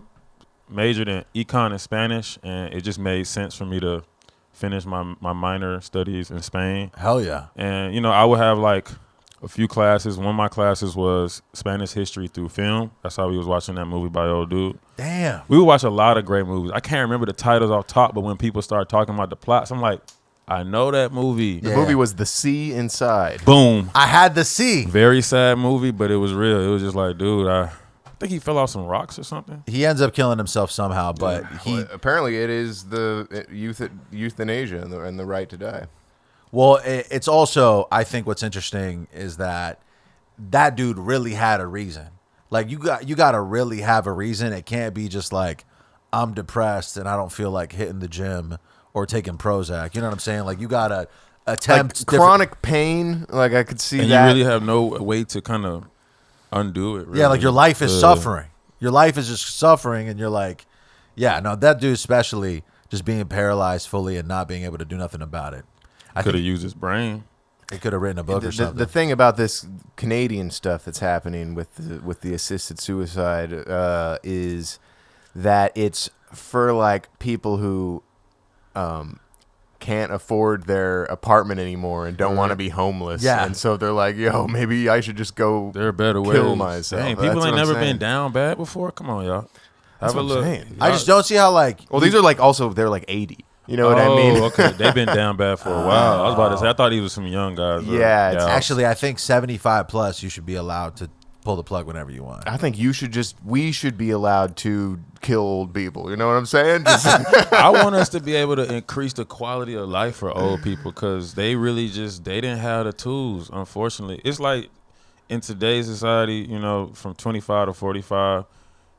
majored in econ and Spanish, and it just made sense for me to finish my minor studies in Spain. Hell yeah. And, you know, I would have like a few classes. One of my classes was Spanish history through film. That's how we was watching that movie by old dude. Damn. We would watch a lot of great movies. I can't remember the titles off top, but when people start talking about the plots, I'm like, I know that movie. The movie was The Sea Inside. Boom. I had the sea. Very sad movie, but it was real. It was just like, dude, I think he fell off some rocks or something. He ends up killing himself somehow, but Apparently it is the euthanasia and the right to die. Well, it's also, I think what's interesting is that dude really had a reason. Like you got to really have a reason. It can't be just like, I'm depressed and I don't feel like hitting the gym or taking Prozac. You know what I'm saying? Like you got to attempt like chronic pain. Like I could see and that. You really have no way to kind of undo it. Really. Yeah, like your life is suffering. Your life is just suffering, and you're like, yeah, no, that dude especially just being paralyzed fully and not being able to do nothing about it. I could have used his brain. He could have written a book or something. The thing about this Canadian stuff that's happening with the assisted suicide is that it's for like people who can't afford their apartment anymore and don't want to be homeless. Yeah. And so they're like, yo, maybe I should just go there are better ways. Kill myself. Dang, people ain't never been down bad before. Come on, y'all. Have a look. I just don't see how like. Well, these are like also they're like 80. You know what I mean? Okay. They've been down bad for a while. I was about to say, I thought he was some young guys. Yeah. It's actually, I think 75 plus, you should be allowed to pull the plug whenever you want. I think we should be allowed to kill old people. You know what I'm saying? I want us to be able to increase the quality of life for old people because they really they didn't have the tools, unfortunately. It's like in today's society, you know, from 25 to 45,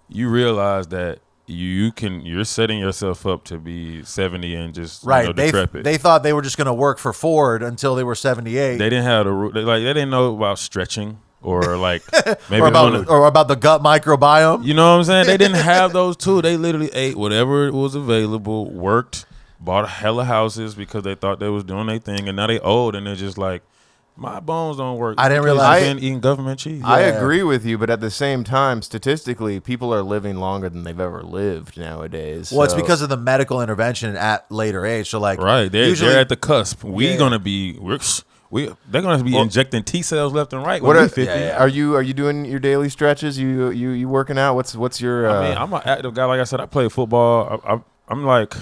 you realize that you're setting yourself up to be 70 and just decrepit. They thought they were just going to work for Ford until they were 78. They didn't have they didn't know about stretching. Or like maybe or about the gut microbiome. You know what I'm saying? They didn't have those too. They literally ate whatever was available, worked, bought a hella houses because they thought they was doing their thing, and now they old and they're just like, my bones don't work. I didn't realize I've been eating government cheese. I agree with you, but at the same time, statistically, people are living longer than they've ever lived nowadays. Well, it's because of the medical intervention at later age. So like, right, they're at the cusp. They're gonna be injecting T cells left and right. What are you doing your daily stretches? You working out? What's your? I mean, I'm an active guy. Like I said, I play football. I'm like,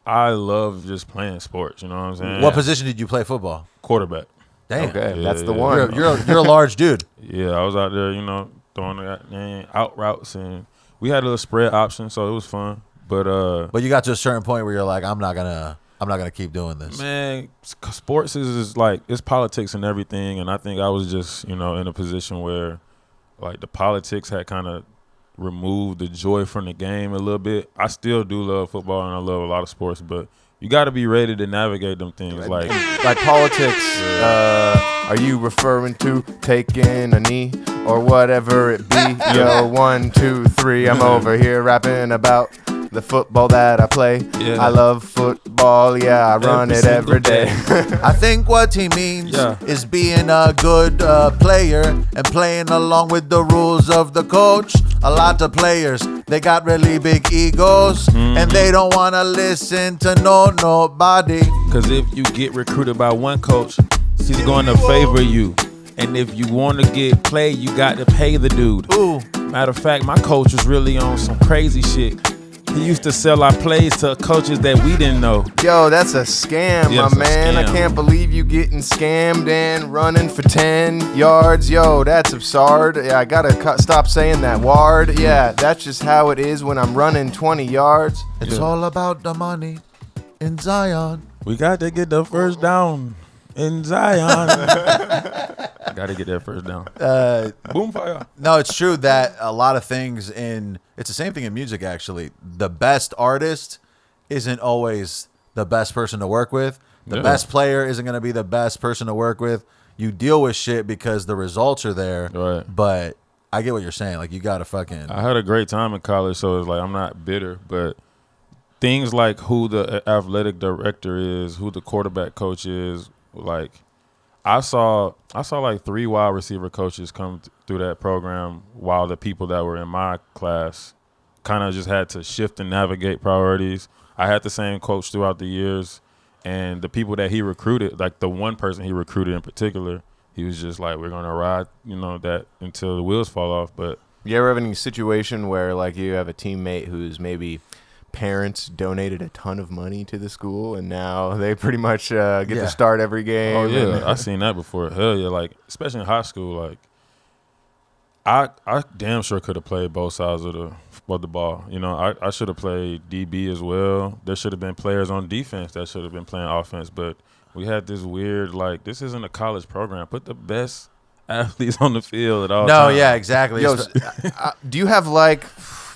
I love just playing sports. You know what I'm saying? What position did you play football? Quarterback. Damn. Okay, that's the one. You're a large dude. Yeah, I was out there, you know, throwing out routes, and we had a little spread option, so it was fun. But you got to a certain point where you're like, I'm not gonna keep doing this. Man, sports is like, it's politics and everything, and I think I was just, you know, in a position where like the politics had kind of removed the joy from the game a little bit. I still do love football and I love a lot of sports, but you got to be ready to navigate them things. Like politics. Are you referring to taking a knee or whatever it be. Yo, 1, 2, 3, I'm over here rapping about the football that I play. Yeah. I love football, yeah, I run it every day. I think what he means is being a good player and playing along with the rules of the coach. A lot of players, they got really big egos, and they don't want to listen to nobody. Because if you get recruited by one coach, he's going to favor you. And if you want to get played, you got to pay the dude. Ooh. Matter of fact, my coach was really on some crazy shit. He used to sell our plays to coaches that we didn't know. Yo, that's a scam, Yeah, my it's a man. I scam. can't believe you getting scammed and running for 10 yards. Yo, that's absurd. Yeah, I gotta stop saying that word. Yeah, that's just how it is when I'm running 20 yards. It's all about the money in Zion. We got to get the first down in Zion. Got to get that first down. Boom fire. No, it's true that a lot of things it's the same thing in music, actually. The best artist isn't always the best person to work with. The best player isn't going to be the best person to work with. You deal with shit because the results are there. Right. But I get what you're saying. Like, you got to fucking... I had a great time in college, so it's like I'm not bitter, but things like who the athletic director is, who the quarterback coach is, like I saw like 3 wide receiver coaches come through that program, while the people that were in my class kind of just had to shift and navigate priorities. I had the same coach throughout the years, and the people that he recruited, like the one person he recruited in particular, he was just like, we're going to ride, that until the wheels fall off. But You ever have any situation where like you have a teammate who's maybe parents donated a ton of money to the school and now they pretty much get to start every game? Oh yeah, I seen that before. Hell yeah, like especially in high school, like I damn sure could have played both sides of the ball. I should have played DB as well. There should have been players on defense that should have been playing offense, but we had this weird, like, this isn't a college program. Put the best athletes on the field at all times. No, yeah, exactly. Yo, do you have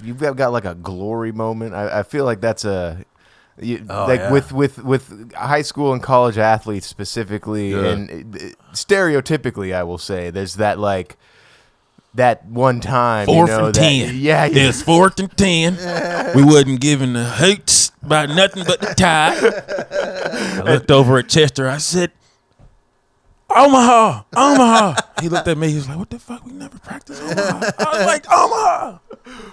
you've got like a glory moment? I feel like that's with high school and college athletes specifically, and stereotypically, I will say there's that like that one time 4th and 10. Yeah. It's 4th and 10. We wasn't giving the hoots about nothing but the tie. I looked over at Chester. I said, Omaha. He looked at me. He was like, what the fuck? We never practiced Omaha. I was like, Omaha.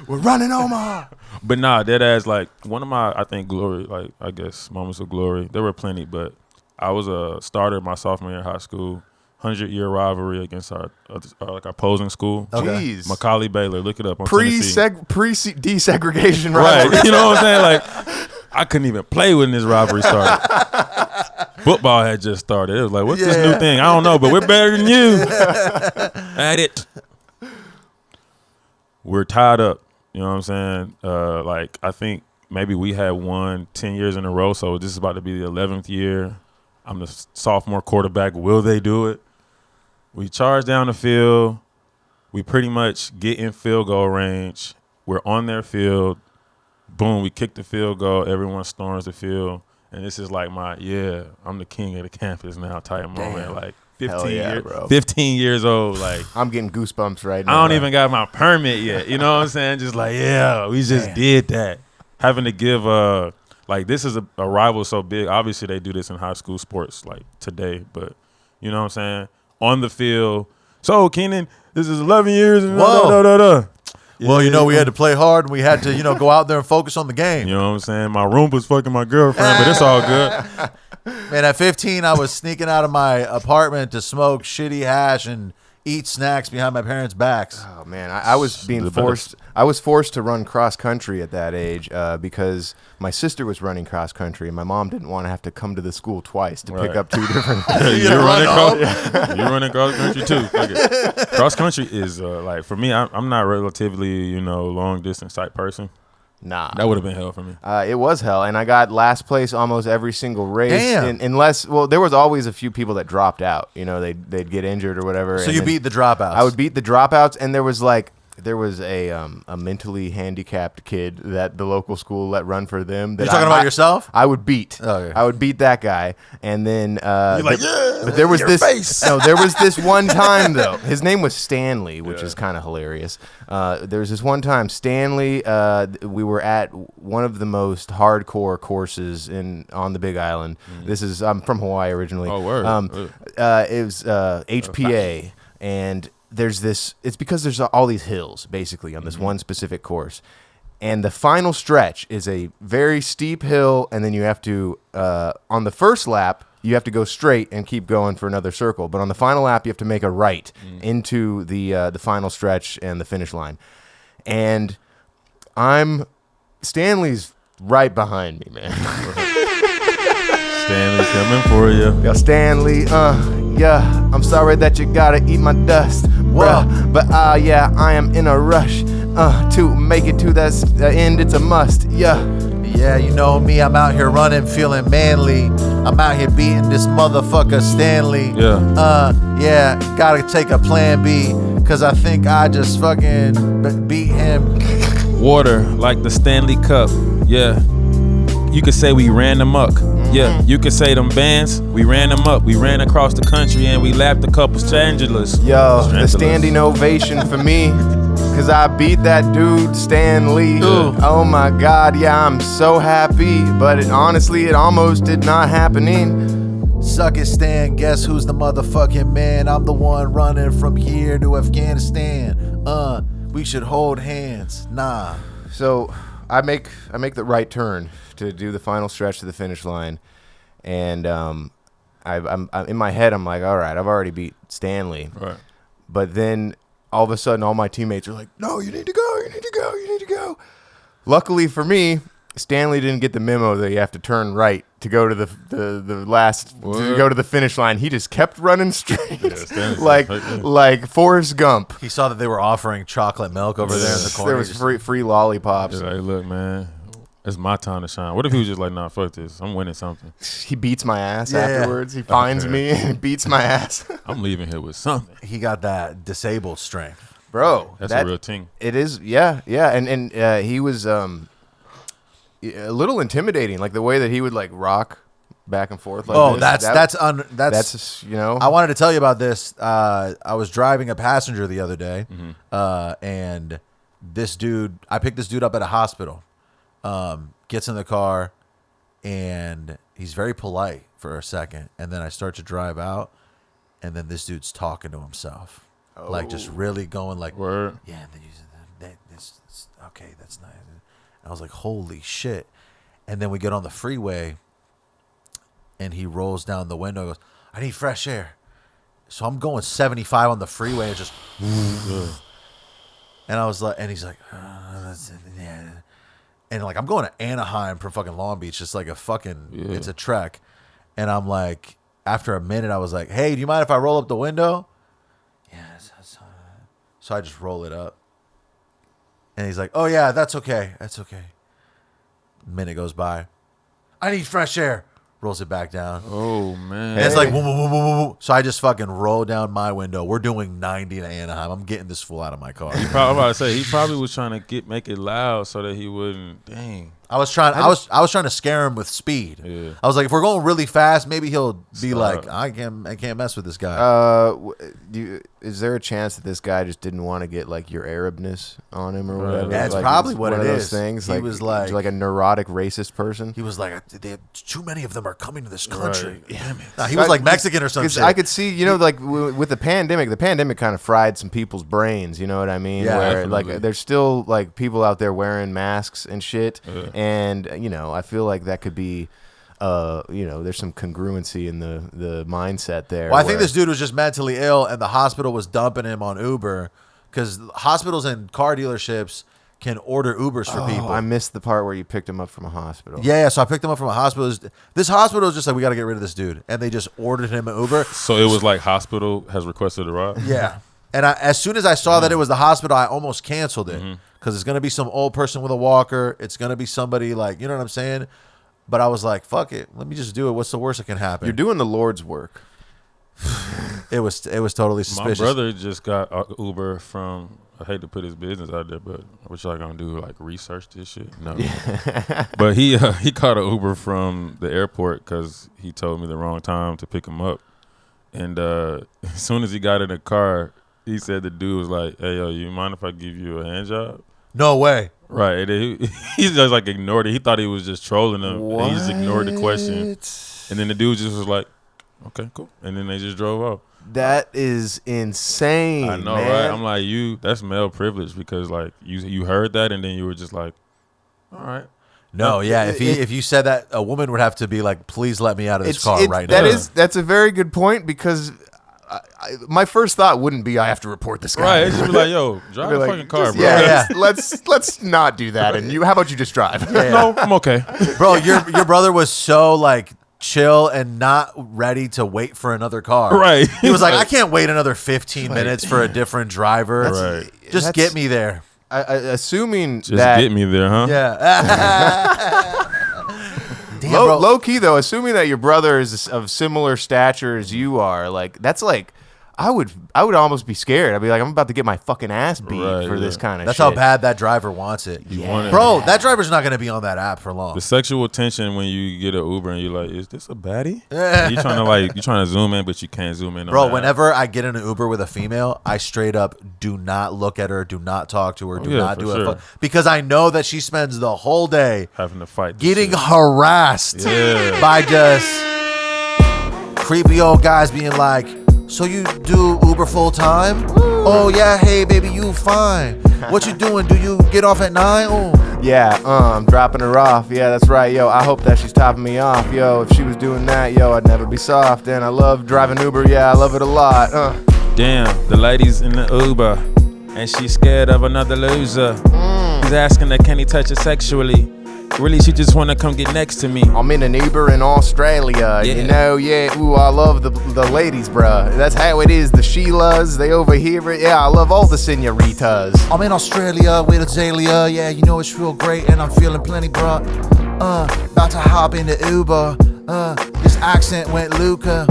We're running Omaha. But nah, that as like one of my, I think, glory, like I guess moments of glory. There were plenty, but I was a starter my sophomore year of high school. 100-year rivalry against our opposing school. Okay. Jeez. Macaulay Baylor. Look it up on Tennessee. Pre-desegregation Right. rivalry. You know what I'm saying? Like, I couldn't even play when this rivalry started. Football had just started. It was like, what's this new thing? I don't know, but we're better than you. At it. We're tied up. You know what I'm saying? Like, I think maybe we had won 10 years in a row, so this is about to be the 11th year. I'm the sophomore quarterback. Will they do it? We charge down the field. We pretty much get in field goal range. We're on their field. Boom, we kick the field goal. Everyone storms the field. And this is like I'm the king of the campus now type moment. Like 15 years old. Like, I'm getting goosebumps right now. I don't even got my permit yet. You know what I'm saying? Just like, we just did that. Having to give like, this is a rival so big. Obviously, they do this in high school sports like today. But, you know what I'm saying? On the field. So, Keenan, this is 11 years. And Well, we had to play hard and we had to, go out there and focus on the game. You know what I'm saying? My Roomba's fucking my girlfriend, but it's all good. Man, at 15, I was sneaking out of my apartment to smoke shitty hash and eat snacks behind my parents' backs. Oh man, I was being forced. I was forced to run cross country at that age because my sister was running cross country, and my mom didn't want to have to come to the school twice to pick up 2 different. You're running cross country too. Okay. Cross country is like, for me, I'm not relatively long distance type person. Nah, that would have been hell for me. It was hell, and I got last place almost every single race. Damn. Unless, there was always a few people that dropped out. They'd get injured or whatever. So you beat the dropouts. I would beat the dropouts, and there was like there was a mentally handicapped kid that the local school let run for them. That You're talking about yourself? I would beat. Oh, yeah. I would beat that guy, and then You're like, yeah, but there was your this. face. No, there was this one time though. His name was Stanley, which is kind of hilarious. There was this one time, Stanley. We were at one of the most hardcore courses on the Big Island. I'm from Hawaii originally. Oh, word. It was HPA, and there's this. It's because there's all these hills basically on this one specific course, and the final stretch is a very steep hill, and then you have to on the first lap you have to go straight and keep going for another circle, but on the final lap you have to make a right into the final stretch and the finish line, and Stanley's right behind me, man. Stanley coming for you. Yo, Stanley, yeah, I'm sorry that you gotta eat my dust, bruh, but yeah, I am in a rush, to make it to that end, it's a must, yeah. Yeah, you know me, I'm out here running, feeling manly. I'm out here beating this motherfucker Stanley. Yeah. Yeah, gotta take a plan B, cause I think I just fucking beat him. Water like the Stanley Cup. Yeah. You could say we ran them up. Yeah, you could say them bands, we ran them up. We ran across the country and we lapped a couple strangelers. Yo, the standing ovation for me, cause I beat that dude, Stan Lee. Ooh. Oh my God, yeah, I'm so happy, but honestly, it almost did not happening. Suck it, Stan, guess who's the motherfucking man? I'm the one running from here to Afghanistan. We should hold hands. Nah. So I make the right turn to do the final stretch to the finish line, and I'm in my head, I'm like, all right, I've already beat Stanley. Right. But then all of a sudden, all my teammates are like, no, you need to go, you need to go, you need to go. Luckily for me, Stanley didn't get the memo that you have to turn right to go to the last to go to the finish line. He just kept running straight, like Forrest Gump. He saw that they were offering chocolate milk over there in the corner. There was free lollipops. Like, look, man, it's my time to shine. What if he was just like, nah, fuck this, I'm winning something. He beats my ass afterwards. He finds me and beats my ass. I'm leaving here with something. He got that disabled strength. Bro, That's a real thing. It is, yeah. And he was a little intimidating, like the way that he would like rock back and forth. Like that's you know. I wanted to tell you about this. I was driving a passenger the other day, and this dude. I picked this dude up at a hospital. Gets in the car, and he's very polite for a second, and then I start to drive out, and then this dude's talking to himself, like just really going like, word. Yeah, and then this okay, that's nice. And I was like, holy shit. And then we get on the freeway, and he rolls down the window and goes, I need fresh air. So I'm going 75 on the freeway and just and I was like, and he's like, yeah. And like I'm going to Anaheim from fucking Long Beach. It's like a fucking it's a trek. And I'm like, after a minute I was like, hey, do you mind if I roll up the window? Yeah, so I just roll it up. And he's like, oh, yeah, that's okay. That's okay. Minute goes by. I need fresh air. Rolls it back down. Oh, man. And it's like, woo, woo, woo, woo, woo. So I just fucking roll down my window. We're doing 90 to Anaheim. I'm getting this fool out of my car. I'm about to say, he probably was trying to make it loud so that he wouldn't, dang. I was trying to scare him with speed. Yeah. I was like, if we're going really fast, maybe he'll be Stop. like, I can't mess with this guy. Is there a chance that this guy just didn't want to get like your Arabness on him or whatever? Yeah, it's like, probably what one it of those is. things. He Like, was like a neurotic racist person. He was like, too many of them are coming to this country. Right. Damn it. Nah, he was like Mexican or something. I could see, you know, like with the pandemic kind of fried some people's brains. You know what I mean? Yeah, where, definitely. like there's still like people out there wearing masks and shit, and you know, I feel like that could be, you know, there's some congruency in the mindset there. Well, I think this dude was just mentally ill, and the hospital was dumping him on Uber because hospitals and car dealerships can order Ubers for people. I missed the part where you picked him up from a hospital. Yeah, so I picked him up from a hospital. This hospital was just like, we got to get rid of this dude, and they just ordered him an Uber. So it was like hospital has requested a ride? Yeah. And as soon as I saw that it was the hospital, I almost canceled it because it's going to be some old person with a walker. It's going to be somebody like, you know what I'm saying? But I was like, fuck it. Let me just do it. What's the worst that can happen? You're doing the Lord's work. It was totally suspicious. My brother just got Uber from I hate to put his business out there, but what y'all gonna do? Like research this shit? No. But he caught an Uber from the airport because he told me the wrong time to pick him up. And as soon as he got in the car, he said the dude was like, "Hey, yo, you mind if I give you a hand job?" No way. Right. And he just like ignored it. He thought he was just trolling him. And he just ignored the question. And then the dude just was like, "Okay, cool." And then they just drove off. That is insane. I know, man. right? I'm like, that's male privilege because like you heard that and then you were just like, all right. No, yeah. If you said that, a woman would have to be like, "Please let me out of this car right now." That's a very good point because my first thought wouldn't be I have to report this guy. Right. It's just be like, yo, drive the fucking car, bro. Yeah. Let's not do that. And how about you just drive? No, I'm okay. Bro, your brother was so like chill and not ready to wait for another car. Right. He was like, "I can't wait another 15 minutes for a different driver. Right. Just get me there." Assuming Just that get me there, huh? Yeah. Damn, bro. low key though, assuming that your brother is of similar stature as you are, like that's like I would almost be scared. I'd be like, I'm about to get my fucking ass beat for this kind of That's shit. how bad that driver wants it. Want it. Bro, that driver's not going to be on that app for long. The sexual tension when you get an Uber and you're like, is this a baddie? You trying to zoom in, but you can't zoom in. Bro, on that whenever I get in an Uber with a female, I straight up do not look at her, do not talk to her, do not do sure. it. Because I know that she spends the whole day having to fight, getting shit. harassed by just creepy old guys being like, "So you do Uber full time? Oh yeah, hey baby, you fine. What you doing? Do you get off at 9? Oh. Yeah, I'm dropping her off. Yeah, that's right, yo. I hope that she's topping me off, yo. If she was doing that, yo, I'd never be soft. And I love driving Uber. Yeah, I love it a lot. Damn, the lady's in the Uber, and she's scared of another loser. He's asking her, can he touch her sexually? Really, she just want to come get next to me. I'm in an Uber in Australia, you know, ooh, I love the ladies, bruh. That's how it is, the Sheilas, they overhear it. Yeah, I love all the senoritas. I'm in Australia with Azalea, yeah, you know it's real great and I'm feeling plenty, bruh. About to hop in the Uber, this accent went Luca,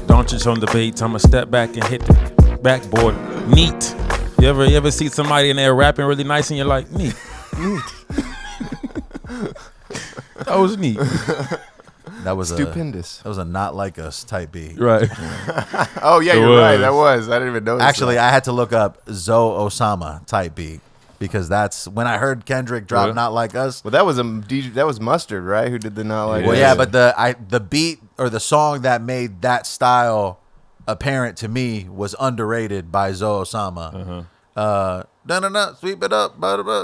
don't you on the beats, I'ma step back and hit the backboard. Neat. You ever see somebody in there rapping really nice and you're like, neat. That was neat. That was stupendous. That was a not like us type beat. Right. Oh yeah, you're right. That was. I didn't even notice. Actually, I had to look up Zoe Osama type beat because that's when I heard Kendrick drop Yeah. "Not Like Us." Well, that was Mustard, right? Who did the Not Like? Well, Us? yeah, but the beat or the song that made that style apparent to me was underrated by Zoe Osama. No, sweep it up,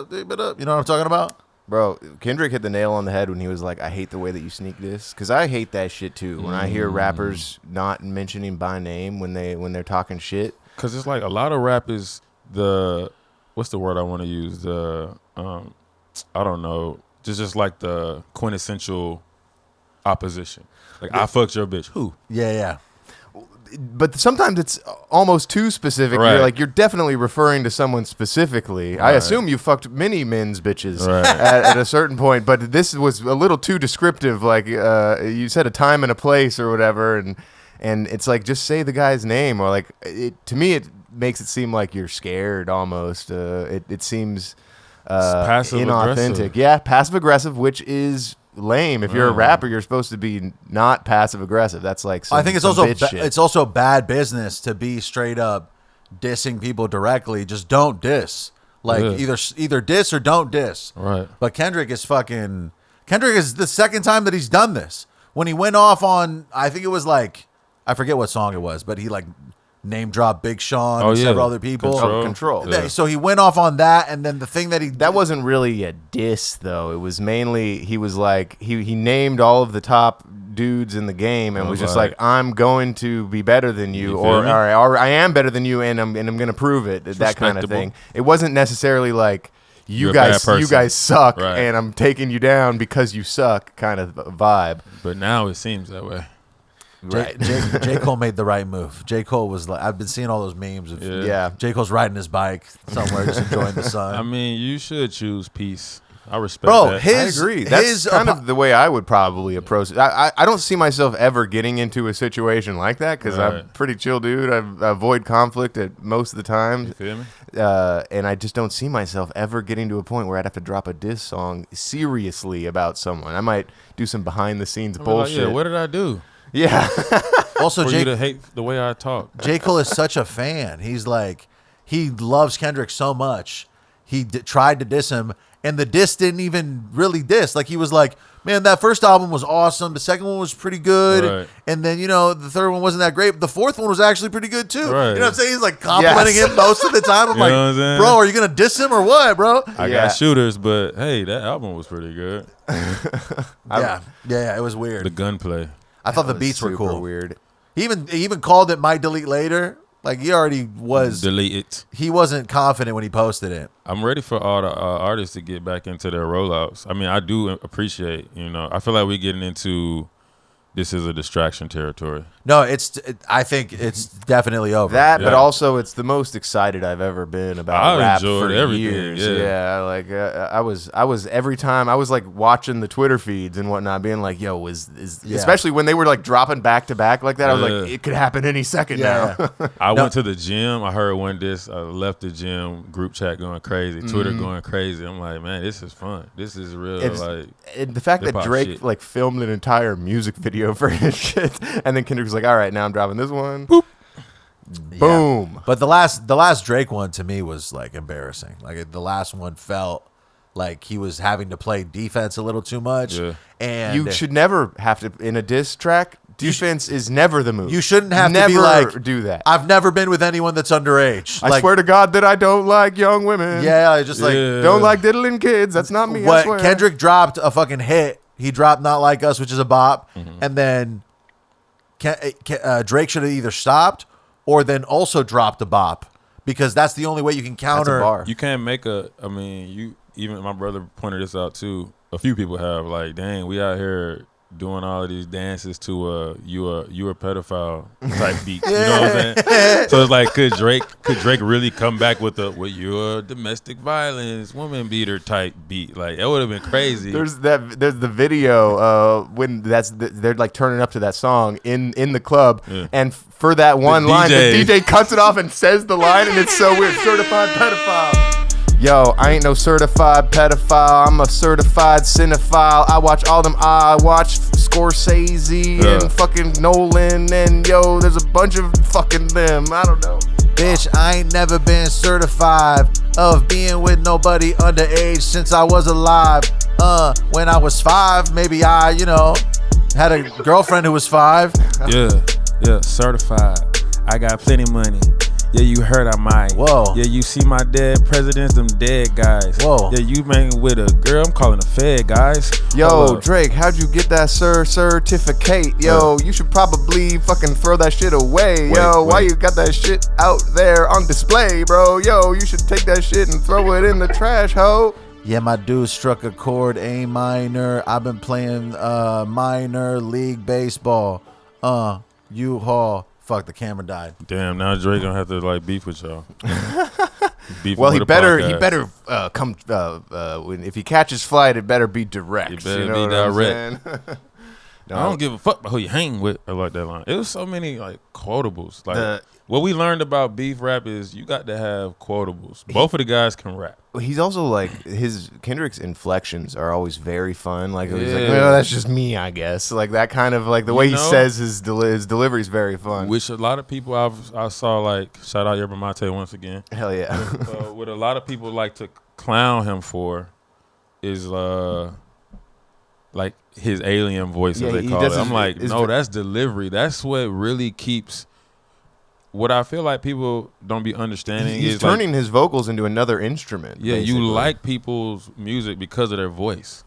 sweep it up. You know what I'm talking about? Bro, Kendrick hit the nail on the head when he was like, I hate the way that you sneak this. Because I hate that shit too. When I hear rappers not mentioning by name when they're talking shit. Because it's like a lot of rap is what's the word I want to use? I don't know. Just like the quintessential opposition. Like, I fucked your bitch. Who? Yeah. But sometimes it's almost too specific. Right. You're definitely referring to someone specifically. Right. I assume you fucked many men's bitches at a certain point, but this was a little too descriptive. Like you said a time and a place or whatever, and it's like just say the guy's name or like to me it makes it seem like you're scared almost. It seems passive inauthentic. aggressive. Yeah, passive aggressive, which is lame. If you're a rapper, you're supposed to be not passive aggressive. That's like I think it's some also bitch shit. it's also bad business to be straight up dissing people directly. Just don't diss. Like either diss or don't diss. Right. But Kendrick is the second time that he's done this. When he went off on, I think it was like, I forget what song it was, but he like name dropped Big Sean and several other people. Control. Yeah. So he went off on that, and then the thing that wasn't really a diss though. It was mainly he was like he named all of the top dudes in the game and was just like, I'm going to be better than you, or I am better than you, and I'm gonna prove it. It's that kind of thing. It wasn't necessarily like you guys suck, and I'm taking you down because you suck kind of vibe. But now it seems that way. Right. J. Cole made the right move. J. Cole was like, I've been seeing all those memes of Yeah. J. Cole's riding his bike somewhere just enjoying the sun. I mean, you should choose peace. I respect Bro, that. I agree. That's kind of the way I would probably approach it. I don't see myself ever getting into a situation like that because I'm a pretty chill dude. I avoid conflict at most of the time. You feel me? And I just don't see myself ever getting to a point where I'd have to drop a diss song seriously about someone. I might do some behind the scenes bullshit. Like, yeah, what did I do? Yeah. Also, For you to hate the way I talk. J. Cole is such a fan. He's like, he loves Kendrick so much. He tried to diss him, and the diss didn't even really diss. Like, he was like, man, that first album was awesome. The second one was pretty good. Right. And then, the third one wasn't that great. But the fourth one was actually pretty good, too. Right. You know what I'm saying? He's like complimenting him most of the time. I'm You know what I'm saying? bro, are you going to diss him or what, bro? I got shooters, but hey, that album was pretty good. Yeah, it was weird. The gunplay. I thought the beats were cool. Weird. He even called it might delete later. Like, he already was. Delete it. He wasn't confident when he posted it. I'm ready for all the artists to get back into their rollouts. I mean, I do appreciate, I feel like we're getting into this is a distraction territory. No, I think it's definitely over. That, Yeah. but also it's the most excited I've ever been about I rap enjoyed for everything, years. yeah. Like I was every time I was like watching the Twitter feeds and whatnot, being like, "Yo, is especially when they were like dropping back to back like that." I was like, "It could happen any second now." I went to the gym. I heard one diss. I left the gym group chat going crazy, Twitter going crazy. I'm like, man, this is fun. This is real. And the fact that hip-hop Drake shit. like filmed an entire music video for his shit, and then Kendrick was like, "All right, now I'm dropping this one." Boop. Boom. Yeah. But the last Drake one to me was like embarrassing. Like, the last one felt like he was having to play defense a little too much. Yeah. And You should never have to in a diss track. Defense is never the move. You shouldn't have never to be like, do that. I've never been with anyone that's underage. I Like, swear to God that I don't like young women. yeah, just like Don't like diddling kids. That's not me. I what swear. Kendrick dropped a fucking hit. He dropped "Not Like Us," which is a bop, and then Drake should have either stopped or then also dropped a bop, because that's the only way you can That's counter. a bar. You can't make even my brother pointed this out too. A few people have, like, dang, we out here doing all of these dances to you a pedophile type beat. You know what I'm saying? So it's like, could Drake really come back with you're a domestic violence woman beater type beat? Like, that would have been crazy. There's the video when they're like turning up to that song in the club, and for that one line, the DJ cuts it off and says the line, and it's so weird. Certified pedophile. Yo, I ain't no certified pedophile. I'm a certified cinephile. I watch all them. I watch Scorsese and fucking Nolan, and yo, there's a bunch of fucking them. I don't know. Bitch, I ain't never been certified of being with nobody underage since I was alive. When I was 5, maybe I, had a girlfriend who was 5. Yeah, certified. I got plenty of money. Yeah, you heard I might. Whoa. Yeah, you see my dead presidents, them dead guys. Whoa. Yeah, you banging with a girl, I'm calling a fed, guys. Yo, Drake, how'd you get that certificate? Yo, you should probably fucking throw that shit away. Why you got that shit out there on display, bro? Yo, you should take that shit and throw it in the trash, ho. Yeah, my dude struck a chord A minor. I've been playing minor league baseball. U-Haul. Fuck, the camera died. Damn, now Drake gonna have to like beef with y'all. Well, he better come if he catches flight. It better be direct. It better you know be what direct. I don't give a fuck about who you hang with. I like that line. It was so many like quotables. Like what we learned about beef rap is you got to have quotables. Both of the guys can rap. He's also like Kendrick's inflections are always very fun. Like he's like, well, that's just me, I guess. Like that kind of like the way he says his delivery is very fun. Which a lot of people I saw, like, shout out Yerba Mate once again. Hell yeah. What a lot of people like to clown him for is like his alien voice, as they call it. I'm like, no, that's delivery. That's what really keeps. What I feel like people don't be understanding he's is turning his vocals into another instrument. Yeah, basically. you like people's music because of their voice.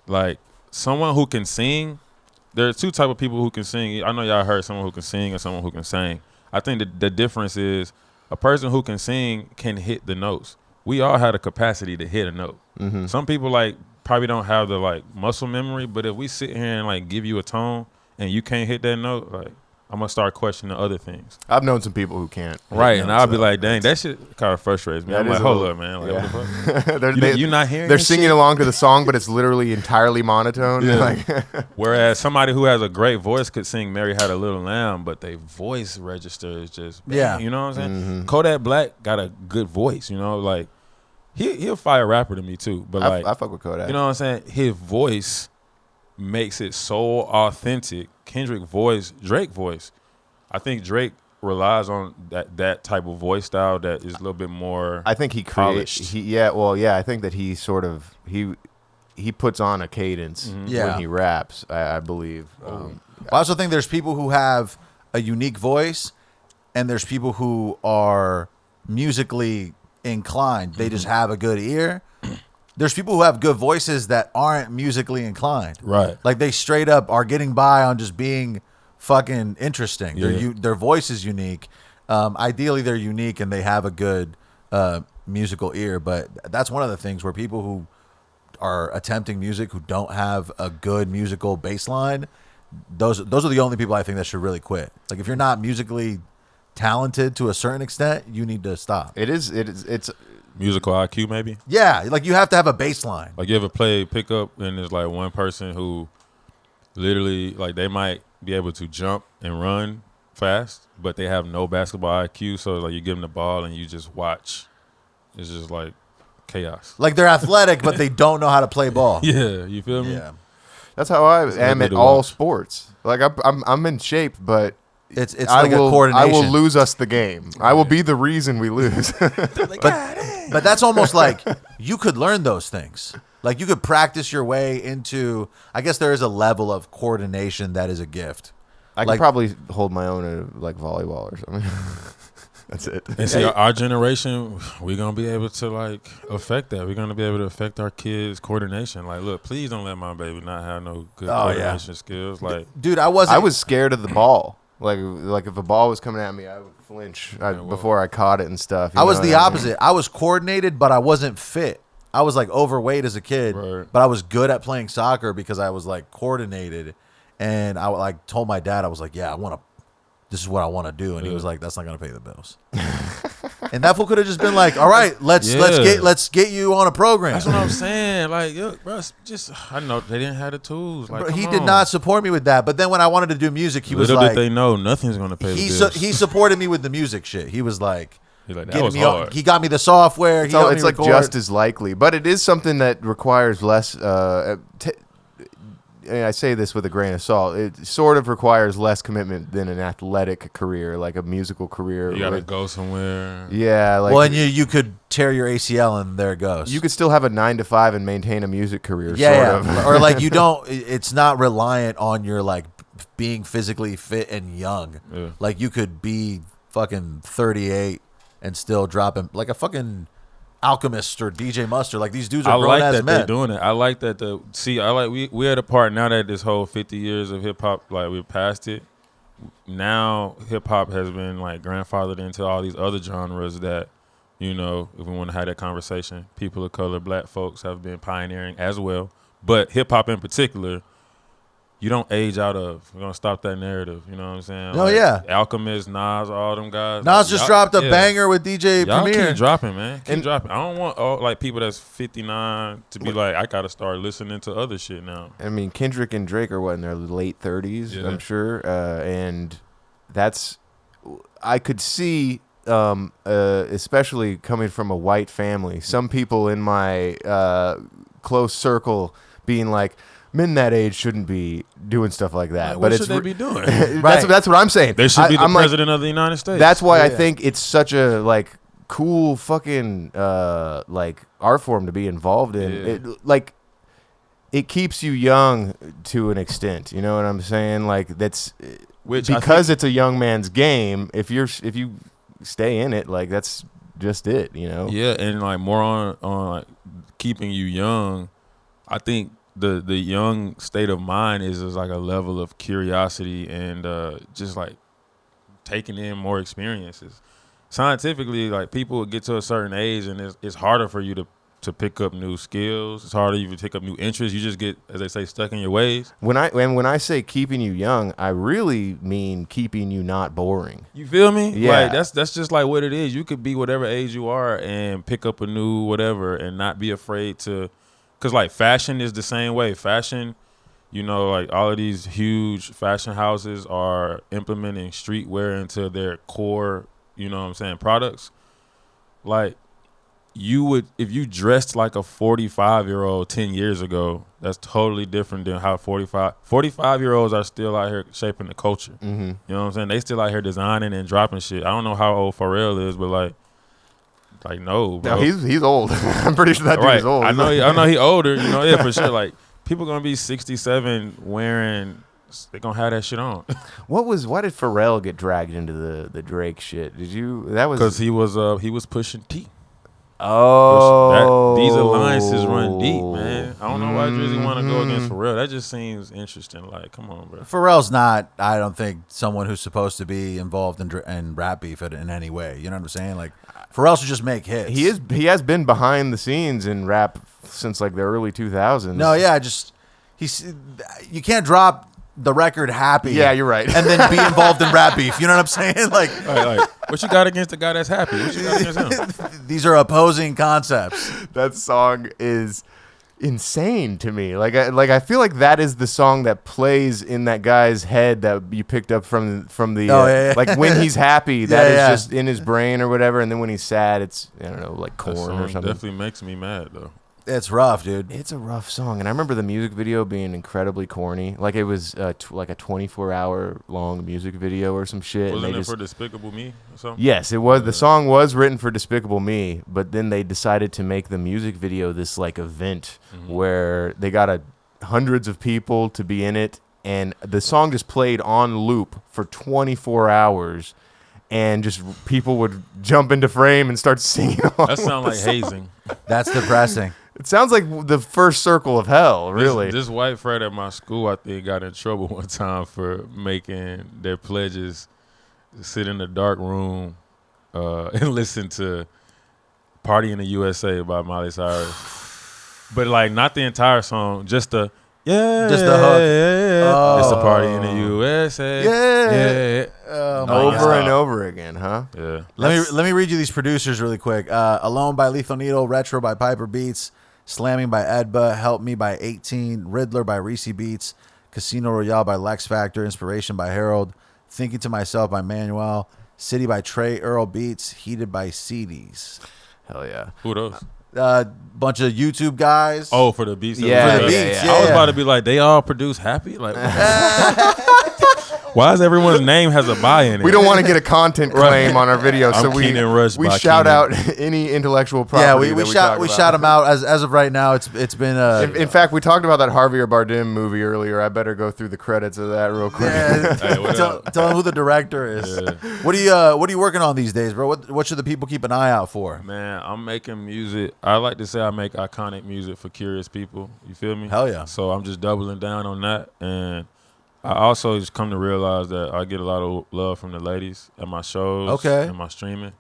Like someone who can sing. There are two type of people who can sing. I know y'all heard someone who can sing and someone who can sing. I think the difference is a person who can sing can hit the notes. We all had a capacity to hit a note. Mm-hmm. Some people like probably don't have the like muscle memory, but if we sit here and like give you a tone and you can't hit that note, like I'm gonna start questioning other things. I've known some people who can't. Right, and I'll be like, dang, that shit kind of frustrates me. That I'm is like, a hold little- up, man. Like, yeah. what the fuck? They're You're not hearing They're this singing shit? along to the song, but it's literally entirely monotone. Yeah. Like, Whereas somebody who has a great voice could sing Mary Had a Little Lamb, but their voice register is just, Yeah. you know what I'm saying? Mm-hmm. Kodak Black got a good voice, you know, like, he'll fire rapper to me too, but like, I fuck with Kodak. you know what I'm saying? His voice makes it so authentic. Kendrick voice, Drake voice. I think Drake relies on that type of voice style that is a little bit more. I think he polished. I think that he sort of he puts on a cadence Yeah. when he raps. I believe. I also think there's people who have a unique voice, and there's people who are musically inclined. They just have a good ear. There's people who have good voices that aren't musically inclined. Right. Like they straight up are getting by on just being fucking interesting. Yeah. Their voice is unique. Ideally, they're unique and they have a good musical ear. But that's one of the things where people who are attempting music who don't have a good musical baseline, those are the only people I think that should really quit. Like if you're not musically talented to a certain extent, you need to stop. It's Musical IQ, maybe. Yeah, like you have to have a baseline. Like you ever play pickup and there's like one person who literally like they might be able to jump and run fast, but they have no basketball IQ. So like you give them the ball and you just watch. It's just like chaos. Like they're athletic, but they don't know how to play ball. Yeah, you feel me? Yeah. that's how I am good at to all watch. sports. Like I'm in shape, but It's I like will, a coordination. I will lose us the game. I will be the reason we lose. But that's almost like you could learn those things. Like you could practice your way into. I guess there is a level of coordination that is a gift. I Like- could probably hold my own at like volleyball or something. That's it. And see, our generation, we're gonna be able to like affect that. We're gonna be able to affect our kids' coordination. Like, look, please don't let my baby not have no good Oh, yeah. coordination skills. Like, Dude, I wasn't. I was scared of the ball. Like if a ball was coming at me, I would flinch before I caught it and stuff. You I was know the what I mean? opposite. I was coordinated, but I wasn't fit. I was like overweight as a kid, Right. but I was good at playing soccer because I was like coordinated. And I like told my dad, I was like, yeah, this is what I want to do. And he was like, that's not going to pay the bills. And that fool could have just been like, all right, let's get you on a program. that's what I'm saying. Like, yo, bro, just I know they didn't have the tools. Like, Bro, he come did on. not support me with that. But then when I wanted to do music, he was Little like, did they know nothing's gonna pay the bills. he supported me with the music shit. He was like, He's like, that getting was me on, hard. he got me the software. He So helped it's me like record. just as likely, but it is something that requires less. And I say this with a grain of salt. It sort of requires less commitment than an athletic career, like a musical career. You gotta with- go somewhere. Yeah, like Well, and you could tear your ACL and there it goes. you could still have a 9 to 5 and maintain a music career. yeah, sort yeah. of. Or like you don't. It's not reliant on your like being physically fit and young. Yeah. Like you could be fucking 38 and still dropping like a fucking Alchemist or DJ Mustard. Like these dudes are I grown like ass that men. they're doing it. I like that we're at a part now that this whole 50 years of hip hop, like we're past it. Now hip hop has been like grandfathered into all these other genres that, you know, if we want to have that conversation, people of color, black folks have been pioneering as well. But hip hop in particular, you don't age out of. We're gonna stop that narrative. You know what I'm saying? Oh, yeah. Alchemist, Nas, all them guys. Nas just y'all- dropped a yeah. banger with DJ Y'all Premier. keep dropping, man. Keep dropping. I don't want like people that's 59 to be like, I gotta start listening to other shit now. I mean, Kendrick and Drake are in their late 30s, Yeah. I'm sure, and that's I could see, especially coming from a white family, some people in my close circle being like, men that age shouldn't be doing stuff like that. Like, but what it's should they be doing? that's what I'm saying. They should be the I'm like, president of the United States. that's why I Yeah. think it's such a like cool fucking like art form to be involved in. Yeah. It keeps you young to an extent. You know what I'm saying? Like that's Which I because it's a young man's game. If you stay in it, like that's just it. You know? Yeah, and like more on like keeping you young. I think the young state of mind is like a level of curiosity and just like taking in more experiences. Scientifically, like people get to a certain age and it's harder for you to to pick up new skills. It's hard to even pick up new interests. You just get, as they say, stuck in your ways. When I say keeping you young, I really mean keeping you not boring. You feel me? Yeah. Like that's just like what it is. You could be whatever age you are and pick up a new whatever and not be afraid to, because like fashion is the same way. Fashion, you know, like all of these huge fashion houses are implementing streetwear into their core, you know what I'm saying, products. Like, you would, if you dressed like a 45-year-old 10 years ago, that's totally different than how 45-year-olds are still out here shaping the culture. Mm-hmm. You know what I'm saying? They still out here designing and dropping shit. I don't know how old Pharrell is, but like no, bro. No, he's old. I'm pretty sure that dude is old. I know he older. You know, yeah, for sure. Like, people gonna be 67 wearing. They gonna have that shit on. Why did Pharrell get dragged into the Drake shit? That was Because he was pushing T. Oh, These alliances run deep, man. I don't know why Drizzy want to go against Pharrell. That just seems interesting. Like, come on, bro. Pharrell's not, I don't think, someone who's supposed to be involved in rap beef in any way. You know what I'm saying? Like, Pharrell should just make hits. He has been behind the scenes in rap since like the early 2000s. No, yeah, you can't drop the record Happy. Yeah, you're right. And then be involved in rap beef. You know what I'm saying? Like, what you got against the guy that's happy? What you got against him? These are opposing concepts. That song is insane to me. Like I feel like that is the song that plays in that guy's head that you picked up from the like when he's happy, that is just in his brain or whatever, and then when he's sad, it's, I don't know, like Corn or something. Definitely makes me mad though. It's rough, dude. It's a rough song, and I remember the music video being incredibly corny. Like, it was like a 24-hour long music video or some shit. Wasn't it for Despicable Me or something? Yes, it was. The song was written for Despicable Me, but then they decided to make the music video this like event where they got hundreds of people to be in it, and the song just played on loop for 24 hours, and just people would jump into frame and start singing along. That sounds like hazing. That's depressing. It sounds like the first circle of hell, really. This white frat at my school, I think, got in trouble one time for making their pledges sit in a dark room and listen to Party in the USA by Miley Cyrus. But, like, not the entire song, just the, just the hook. Yeah. It's a party in the USA. Yeah. Over and over again, huh? Yeah. Let me read you these producers really quick. Alone by Lethal Needle, Retro by Piper Beats, Slamming by Edba, Help Me by 18, Riddler by Reese Beats, Casino Royale by Lex Factor, Inspiration by Harold, Thinking to Myself by Manuel, City by Trey Earl Beats, Heated by CDs. Hell yeah. Who those? Bunch of YouTube guys. Oh, for the beats. Yeah, for the beats. yeah. I was about to be like, they all produce Happy? Like, why is everyone's name has a buy in it? We don't want to get a content claim on our video, so we Keenon Rush we by shout Keenan. out any intellectual property. Yeah, we shout them out as of right now. It's been In fact, we talked about that Harvey or Bardem movie earlier. I better go through the credits of that real quick. Hey, what tell up? them who the director is. Yeah. What are you working on these days, bro? What should the people keep an eye out for? Man, I'm making music. I like to say I make iconic music for curious people. You feel me? Hell yeah. So I'm just doubling down on that. And I also just come to realize that I get a lot of love from the ladies at my shows and my streaming.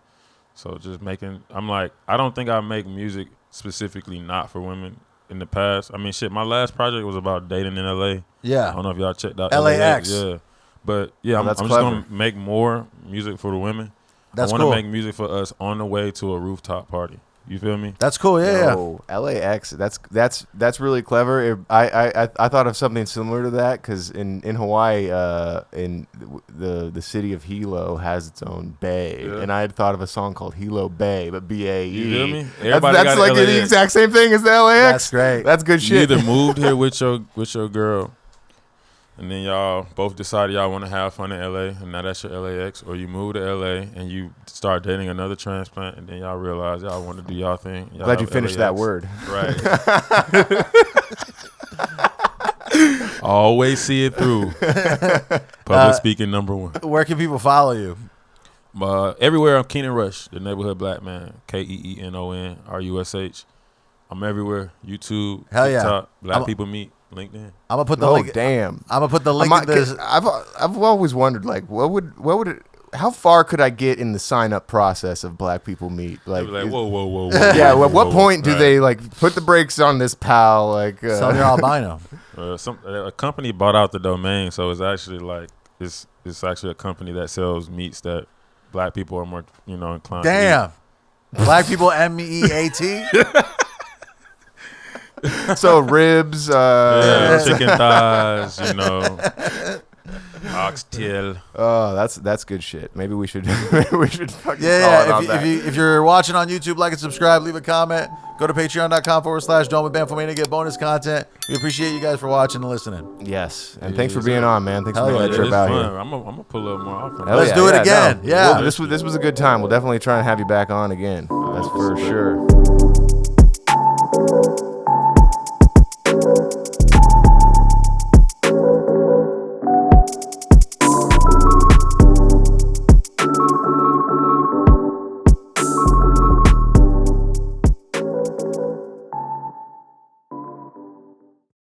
So just I don't think I make music specifically not for women in the past. I mean, shit, my last project was about dating in LA. Yeah. I don't know if y'all checked out LAX. Yeah. But yeah, I'm just going to make more music for the women. That's I cool. want to make music for us on the way to a rooftop party. You feel me? That's cool. Yeah. Oh, LAX. That's really clever. I thought of something similar to that because in Hawaii, in the city of Hilo has its own bay, and I had thought of a song called Hilo Bay, but BAE. You feel me? That's like the exact same thing as the LAX. That's great. That's good You shit. either moved here with your girl, and then y'all both decided y'all want to have fun in LA, and now that's your LAX, or you move to LA and you start dating another transplant, and then y'all realize y'all want to do y'all thing. Y'all Glad you have finished LAX. that word. Right. Always see it through. Public speaking #1. Where can people follow you? Everywhere I'm Keenon Rush, the neighborhood black man. KEENON RUSH. I'm everywhere. YouTube, Hell yeah. TikTok, Black People Meet, LinkedIn. I'm gonna put the Oh link. damn! I'm gonna put the link in this. I've always wondered, like, what would how far could I get in the sign up process of Black People Meet? Like, whoa. Yeah, at what point do Right. they like put the brakes on this, pal? Like, Sell your albino. A company bought out the domain, so it's actually like it's actually a company that sells meats that Black people are more inclined. To Damn. Black people MEAT. so ribs, chicken thighs, oxtail. Oh, that's good shit. Maybe we should fucking call it Yeah, on that. if you're watching on YouTube, like and subscribe, leave a comment. Go to patreon.com/Dome with Bamfomania, get bonus content. We appreciate you guys for watching and listening. Yes, and thanks for being on, man. Thanks for making yeah, that trip it's out fun. here. I'm gonna pull up more often. Hell Let's do it again. No. Yeah. Well, this was a good time. We'll definitely try and have you back on again. That's for sure.